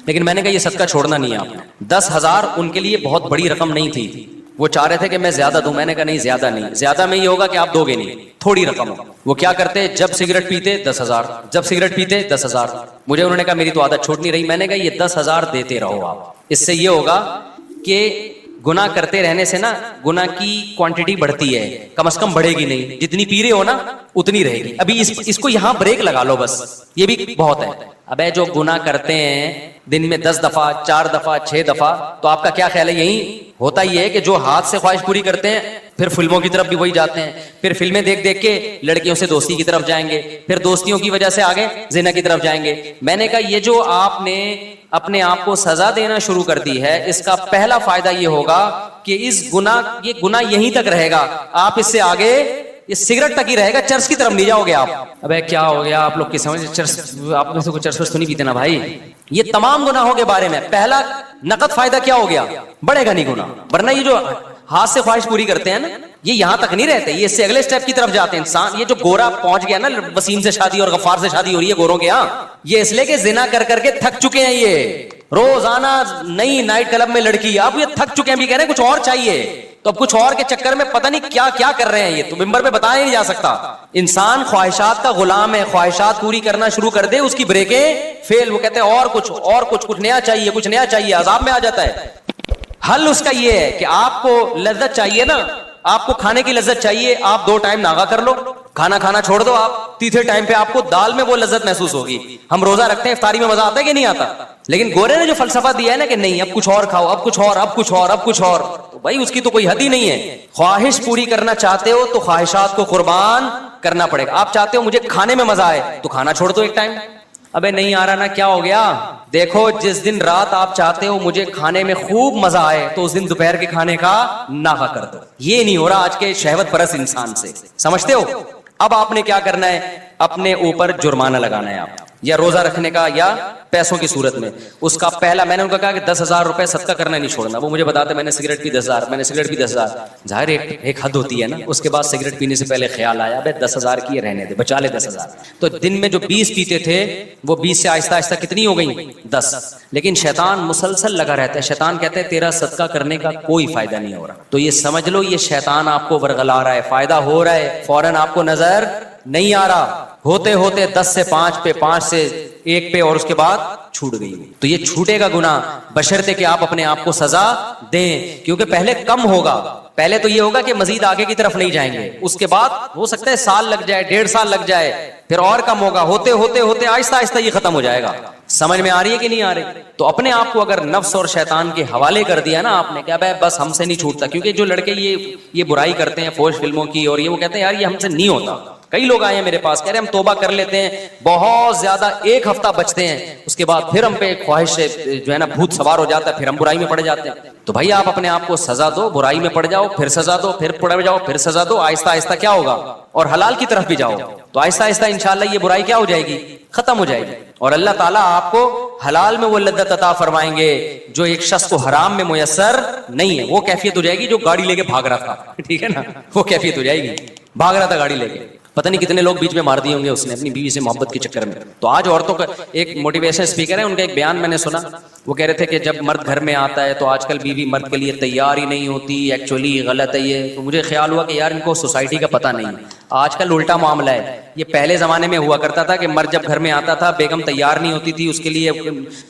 لیکن میں نے کہا یہ صدقہ چھوڑنا نہیں ہے آپ نے. 10,000 ان کے لیے بہت بڑی رقم نہیں تھی, وہ چاہ رہے تھے کہ میں زیادہ دوں, میں نے کہا نہیں زیادہ نہیں, زیادہ میں یہ ہوگا کہ آپ دوگے نہیں, تھوڑی رقم ہو. وہ کیا کرتے, جب سگریٹ پیتے 10,000, جب سگریٹ پیتے 10,000. مجھے انہوں نے کہا میری تو عادت چھوٹ نہیں رہی. میں نے کہا یہ 10,000 دیتے رہو آپ, اس سے یہ ہوگا کہ گناہ کرتے رہنے سے نا گناہ کی کوانٹٹی بڑھتی ہے, کم از کم بڑھے گی نہیں, جتنی پی رہے ہو نا اتنی رہے گی. ابھی اس کو یہاں بریک لگا لو بس, یہ بھی بہت ہے. ابے جو گناہ کرتے ہیں دن میں 10 دفعہ 4 دفعہ 6 دفعہ, تو آپ کا کیا خیال ہے, یہی ہوتا ہی ہے کہ جو ہاتھ سے خواہش پوری کرتے ہیں پھر فلموں کی طرف بھی وہی جاتے ہیں, پھر فلمیں دیکھ دیکھ کے لڑکیوں سے دوستی کی طرف جائیں گے, پھر دوستیوں کی وجہ سے آگے زنا کی طرف جائیں گے. میں نے کہا یہ جو آپ نے اپنے آپ کو سزا دینا شروع کر دی ہے, اس کا پہلا فائدہ یہ ہوگا کہ یہ گناہ یہیں تک رہے گا, آپ اس سے آگے یہ سگریٹ تک ہی رہے گا, چرس کی طرف نہیں جاؤ گے آپ. ابے کیا ہو گیا آپ لوگ کی سمجھ, چرس آپ میں سے کوئی چرس تو نہیں پیتے نا بھائی. یہ تمام گناہوں کے بارے میں پہلا نقد فائدہ کیا ہو گیا, بڑھے گا نہیں گناہ. ورنہ یہ جو ہاتھ سے خواہش پوری کرتے ہیں نا, یہ یہاں تک نہیں رہتے, یہ اس سے اگلے سٹیپ کی طرف جاتے ہیں. انسان یہ جو گورا پہنچ گیا نا, وسیم سے شادی اور غفار سے شادی ہو رہی ہے گوروں کے یہاں, یہ اس لیے کہ زنا کر کر کے تھک چکے ہیں. یہ روزانہ نئی نائٹ کلب میں لڑکی, اب یہ تھک چکے ہیں, بھی کہہ رہے ہیں کچھ اور چاہیے, تو اب کچھ اور کے چکر میں پتہ نہیں کیا کیا کر رہے ہیں. یہ تو ممبر پہ بتایا نہیں جا سکتا. انسان خواہشات کا غلام ہے, خواہشات پوری کرنا شروع کر دے, اس کی بریکیں فیل. وہ کہتے ہیں اور کچھ نیا چاہیے, کچھ نیا چاہیے, عذاب میں آ جاتا ہے. حل اس کا یہ ہے کہ آپ کو لذت چاہیے نا, آپ کو کھانے کی لذت چاہیے, آپ 2 ٹائم ناغا کر لو, کھانا کھانا چھوڑ دو, آپ تیسرے ٹائم پہ آپ کو دال میں وہ لذت محسوس ہوگی. ہم روزہ رکھتے ہیں, افطاری میں مزہ آتا ہے کہ نہیں آتا, لیکن گورے نے جو فلسفہ دیا ہے نا کہ نہیں اب کچھ اور کھاؤ, اب کچھ اور, اب کچھ اور, اب کچھ اور, تو بھائی اس کی تو کوئی حد ہی نہیں ہے. خواہش پوری کرنا چاہتے ہو تو خواہشات کو قربان کرنا پڑے گا. آپ چاہتے ہو مجھے کھانے میں مزہ آئے تو کھانا چھوڑ دو ایک ٹائم. ابے نہیں آ رہا نا, کیا ہو گیا, دیکھو جس دن رات آپ چاہتے ہو مجھے کھانے میں خوب مزہ آئے تو اس دن دوپہر کے کھانے کا ناغا کر دو. یہ نہیں ہو رہا آج کے شہوت پرست انسان سے, سمجھتے ہو. اب آپ نے کیا کرنا ہے, اپنے اوپر جرمانہ لگانا ہے آپ, یا روزہ رکھنے کا یا پیسوں کی صورت میں. اس کا پہلا میں نے ان کو کہا کہ 10,000 روپے صدقہ کرنا نہیں چھوڑنا. وہ مجھے بتاتے میں نے سگریٹ پی 10,000, میں نے سگریٹ پی 10,000. ظاہر ایک حد ہوتی ہے نا. اس کے بعد سگریٹ پینے سے پہلے خیال آیا بھائی 10,000 کی رہنے دے, بچا لے 10,000. تو دن میں جو 20 پیتے تھے وہ 20 سے آہستہ آہستہ کتنی ہو گئی, 10. لیکن شیطان مسلسل لگا رہتا ہے. شیطان کہتے ہیں تیرا صدقہ کرنے کا کوئی فائدہ نہیں ہو رہا, تو یہ سمجھ لو یہ شیطان آپ کو ورغلا رہا ہے, فائدہ ہو رہا ہے, فوراً آپ کو نظر نہیں آ رہا. ہوتے ہوتے 10 سے 5 پہ, 5 سے 1 پہ, اور اس کے بعد چھوٹ گئی. تو یہ چھوٹے گا گناہ بشرطے کہ آپ اپنے آپ کو سزا دیں, کیونکہ پہلے کم ہوگا. پہلے تو یہ ہوگا کہ مزید آگے کی طرف نہیں جائیں گے, اس کے بعد ہو سکتا ہے سال لگ جائے, 1.5 سال لگ جائے, پھر اور کم ہوگا. ہوتے ہوتے ہوتے آہستہ آہستہ یہ ختم ہو جائے گا. سمجھ میں آ رہی ہے کہ نہیں آ رہی. تو اپنے آپ کو اگر نفس اور شیطان کے حوالے کر دیا نا آپ نے, کیا بھائی بس ہم سے نہیں چھوٹتا. کیونکہ جو لڑکے یہ برائی کرتے ہیں فوش فلموں کی, اور یہ وہ کہتے ہیں یار یہ ہم سے نہیں ہوتا. کئی لوگ آئے ہیں میرے پاس, کہہ رہے ہم توبہ کر لیتے ہیں, بہت زیادہ 1 ہفتہ بچتے ہیں, اس کے بعد پھر ہم پہ خواہش سے جو ہے نا بھوت سوار ہو جاتا ہے, پھر ہم برائی میں پڑ جاتے ہیں. تو بھائی آپ اپنے آپ کو سزا دو, برائی میں پڑ جاؤ, پھر سزا دو, پھر پڑ جاؤ, پھر سزا دو. آہستہ آہستہ کیا ہوگا, اور حلال کی طرف بھی جاؤ, تو آہستہ آہستہ انشاءاللہ یہ برائی کیا ہو جائے گی, ختم ہو جائے گی. اور اللہ تعالیٰ آپ کو حلال میں وہ لذت عطا فرمائیں گے جو ایک شخص کو حرام میں میسر نہیں ہے. وہ کیفیت ہو جائے گی جو گاڑی لے کے بھاگ رہا تھا, ٹھیک ہے نا, وہ کیفیت ہو جائے گی. بھاگ رہا تھا گاڑی لے کے, پتہ نہیں کتنے لوگ بیچ میں مار دیے ہوں گے اس نے اپنی بیوی سے محبت کے چکر میں. تو آج عورتوں کا ایک موٹیویشن اسپیکر ہے, ان کا ایک بیان میں نے سنا. وہ کہہ رہے تھے کہ جب مرد گھر میں آتا ہے تو آج کل بیوی مرد کے لیے تیار ہی نہیں ہوتی. ایکچولی غلط ہے یہ. تو مجھے خیال ہوا کہ یار ان کو سوسائٹی کا پتہ نہیں ہے. آج کل الٹا معاملہ ہے. یہ پہلے زمانے میں ہوا کرتا تھا کہ مرد جب گھر میں آتا تھا بیگم تیار نہیں ہوتی تھی, اس کے لیے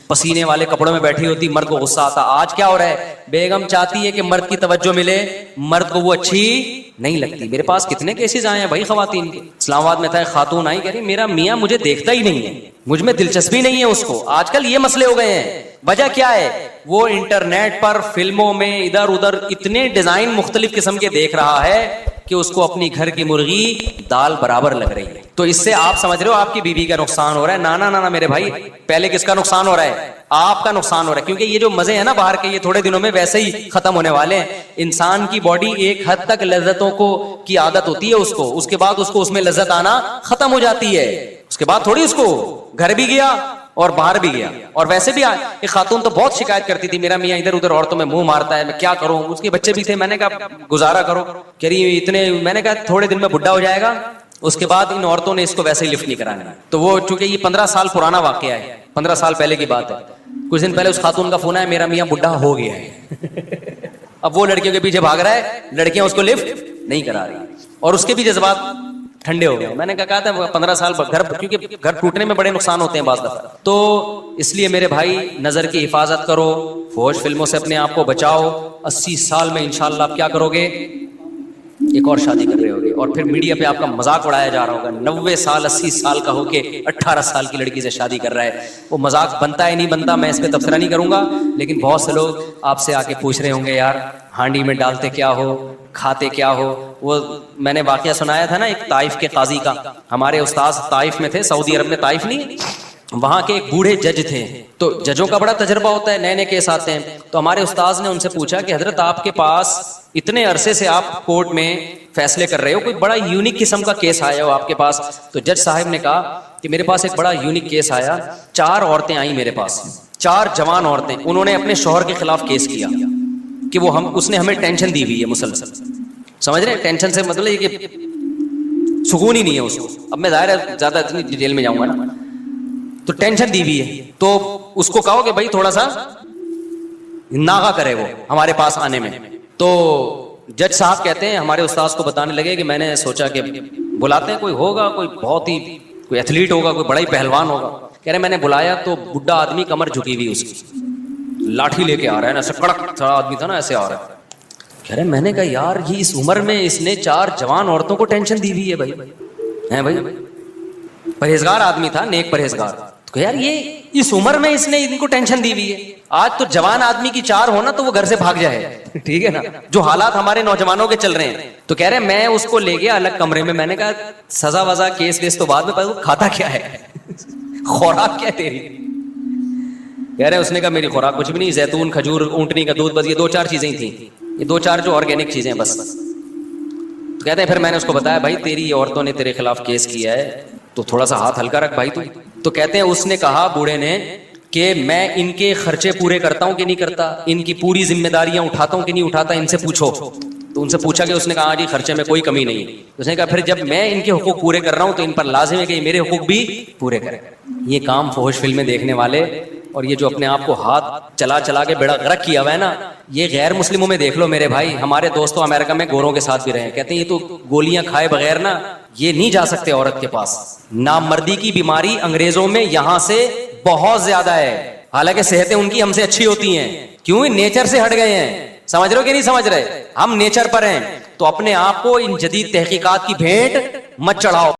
پسینے والے کپڑوں میں بیٹھی ہوتی, مرد کو غصہ آتا. آج کیا ہو رہا ہے, بیگم چاہتی ہے کہ مرد کی توجہ ملے, مرد کو وہ اچھی نہیں لگتی. میرے پاس کتنے کیسز آئے ہیں بھائی خواتین کے. اسلام آباد میں تھا ایک خاتون آئی, کہہ رہی میرا میاں مجھے دیکھتا ہی نہیں ہے, مجھ میں دلچسپی نہیں ہے اس کو. آج کل یہ مسئلے ہو گئے ہیں. وجہ کیا ہے, وہ انٹرنیٹ پر فلموں میں ادھر ادھر اتنے ڈیزائن مختلف قسم کے دیکھ رہا ہے کہ اس کو اپنی گھر کی مرغی دال برابر لگ رہی ہے. تو اس سے آپ سمجھ رہے ہو آپ کی بیوی کا نقصان ہو رہا ہے. نانا نانا میرے بھائی, پہلے کس کا نقصان ہو رہا ہے, آپ کا نقصان ہو رہا ہے. کیونکہ یہ جو مزے ہیں نا باہر کے, یہ تھوڑے دنوں میں ویسے ہی ختم ہونے والے ہیں. انسان کی باڈی ایک حد تک لذتوں کو کی عادت ہوتی ہے اس کو, اس کے بعد اس کو اس میں لذت آنا ختم ہو جاتی ہے. اس کے بعد تھوڑی اس کو گھر بھی گیا اور باہر بھی گیا. اور ویسے بھی ایک خاتون تو بہت شکایت کرتی تھی, میرا میاں ادھر ادھر عورتوں میں منہ مارتا ہے, میں کیا کروں. اس کے بچے بھی تھے, میں نے کہا گزارا کرو. کہہ رہی اتنے, میں نے کہا تھوڑے دن میں بڈھا ہو جائے گا, اس کے بعد ان عورتوں نے اس کو ویسے ہی لفٹ نہیں کرانا. تو وہ چونکہ یہ 15 سال پرانا واقعہ ہے, 15 سال پہلے کی بات ہے. کچھ دن پہلے اس خاتون کا فون آیا, میرا میاں بڈھا ہو گیا ہے. اب وہ لڑکیوں کے پیچھے بھاگ رہا ہے, لڑکیاں اس کو لفٹ نہیں کرا رہی, اور اس کے بھی جذبات ٹھنڈے ہو گئے. میں نے کہا تھا 15 سال گھر, کیونکہ گھر ٹوٹنے میں بڑے نقصان ہوتے ہیں بعض دفعہ, تو اس لیے میرے بھائی نظر کی حفاظت کرو, فحش فلموں سے اپنے آپ کو بچاؤ. 80 سال میں انشاءاللہ آپ کیا کرو گے, ایک اور شادی کر رہے ہوگے, اور پھر میڈیا پہ آپ کا مذاق اڑایا جا رہا ہوگا. 90 سال 80 سال کا ہو کے 18 سال کی لڑکی سے شادی کر رہا ہے, وہ مذاق بنتا ہے نہیں بنتا میں اس پہ تبصرہ نہیں کروں گا, لیکن بہت سے لوگ آپ سے آ کے پوچھ رہے ہوں گے یار ہانڈی میں ڈالتے کیا ہو, کھاتے کیا ہو. وہ میں نے واقعہ سنایا تھا نا ایک طائف کے قاضی کا. ہمارے استاذ طائف میں تھے, سعودی عرب میں, طائف نہیں, وہاں کے ایک بوڑھے جج تھے. تو ججوں کا بڑا تجربہ ہوتا ہے, نئے نئے کیس آتے ہیں. تو ہمارے استاذ نے ان سے پوچھا کہ حضرت آپ کے پاس اتنے عرصے سے آپ کورٹ میں فیصلے کر رہے ہو, کوئی بڑا یونیک قسم کا کیس آیا ہو آپ کے پاس؟ تو جج صاحب نے کہا کہ میرے پاس ایک بڑا یونیک کیس آیا. 4 عورتیں آئیں میرے پاس, 4 جوان عورتیں, انہوں نے اپنے شوہر کے خلاف کیس کیا کہ وہ اس نے ہمیں ٹینشن دی ہوئی ہے مسلسل. سمجھ رہے ہیں, ٹینشن سے مطلب یہ کہ سکون ہی نہیں ہے اس کو. اب میں ظاہر ہے زیادہ اتنی ڈیٹیل میں جاؤں گا نا, تو ٹینشن دی ہوئی ہے. تو اس کو کہو کہ بھائی تھوڑا سا ناغا کرے وہ ہمارے پاس آنے میں. تو جج صاحب کہتے ہیں ہمارے استاذ کو بتانے لگے کہ میں نے سوچا کہ بلاتے ہیں, کوئی ہوگا, کوئی بہت ہی کوئی ایتھلیٹ ہوگا, کوئی بڑا ہی پہلوان ہوگا. کہہ رہے میں نے بلایا تو بڈھا آدمی کمر جھکی ہوئی اس کی, لاٹھی لے کے آ رہا ہے نا, ایسے کڑک سڑا آدمی تھا نا, ایسے آ رہا ہے. کہہ رہے میں نے کہا یار یہ اس عمر میں اس نے 4 جوان عورتوں کو ٹینشن دی ہوئی ہے بھائی, ہیں بھائی, پرہیزگار آدمی تھا, نیک پرہیزگار. تو یار یہ اس عمر میں اس نے ان کو ٹینشن دی ہوئی ہے. آج تو جوان آدمی کی 4 ہونا تو وہ گھر سے بھاگ جائے, ٹھیک ہے نا, جو حالات ہمارے نوجوانوں کے چل رہے ہیں. تو کہہ رہے میں اس کو لے گیا الگ کمرے میں, میں نے کہا سزا وزا کیس ویس تو بعد میں, کھاتا کیا ہے, خوراک کیا ہے تیری؟ کہہ رہے اس نے کہا میری خوراک کچھ بھی نہیں, زیتون, کھجور, اونٹنی کا دودھ, بس یہ 2-4 چیزیں ہی تھیں, یہ 2-4 جو آرگینک چیزیں بس. تو کہتے ہیں پھر میں نے اس کو بتایا بھائی تیری عورتوں نے تیرے خلاف کیس کیا ہے تو تھوڑا سا ہاتھ ہلکا رکھ بھائی تو کہتے ہیں اس نے کہا بوڑھے نے کہ میں ان کے خرچے پورے کرتا ہوں کہ نہیں کرتا, ان کی پوری ذمہ داریاں اٹھاتا ہوں کہ نہیں اٹھاتا, ان سے پوچھو. تو ان سے پوچھا کہ اس نے کہا ہاں جی خرچے میں کوئی کمی نہیں. اس نے کہا پھر جب میں ان کے حقوق پورے کر رہا ہوں تو ان پر لازم ہے کہ میرے حقوق بھی پورے کریں. یہ کام فحش فلمیں دیکھنے والے اور یہ جو اپنے آپ کو ہاتھ چلا چلا کے بیڑا غرق کیا ہوا ہے نا, یہ غیر مسلموں میں دیکھ لو میرے بھائی. ہمارے دوستوں امریکہ میں گوروں کے ساتھ بھی رہے, کہتے ہیں یہ تو گولیاں کھائے بغیر نا یہ نہیں جا سکتے عورت کے پاس. نامردی کی بیماری انگریزوں میں یہاں سے بہت زیادہ ہے, حالانکہ صحتیں ان کی ہم سے اچھی ہوتی ہیں. کیوں؟ نیچر سے ہٹ گئے ہیں. سمجھ رہے ہو کہ نہیں سمجھ رہے؟ ہم نیچر پر ہیں. تو اپنے آپ کو ان جدید تحقیقات کی بھیٹ مت چڑھاؤ.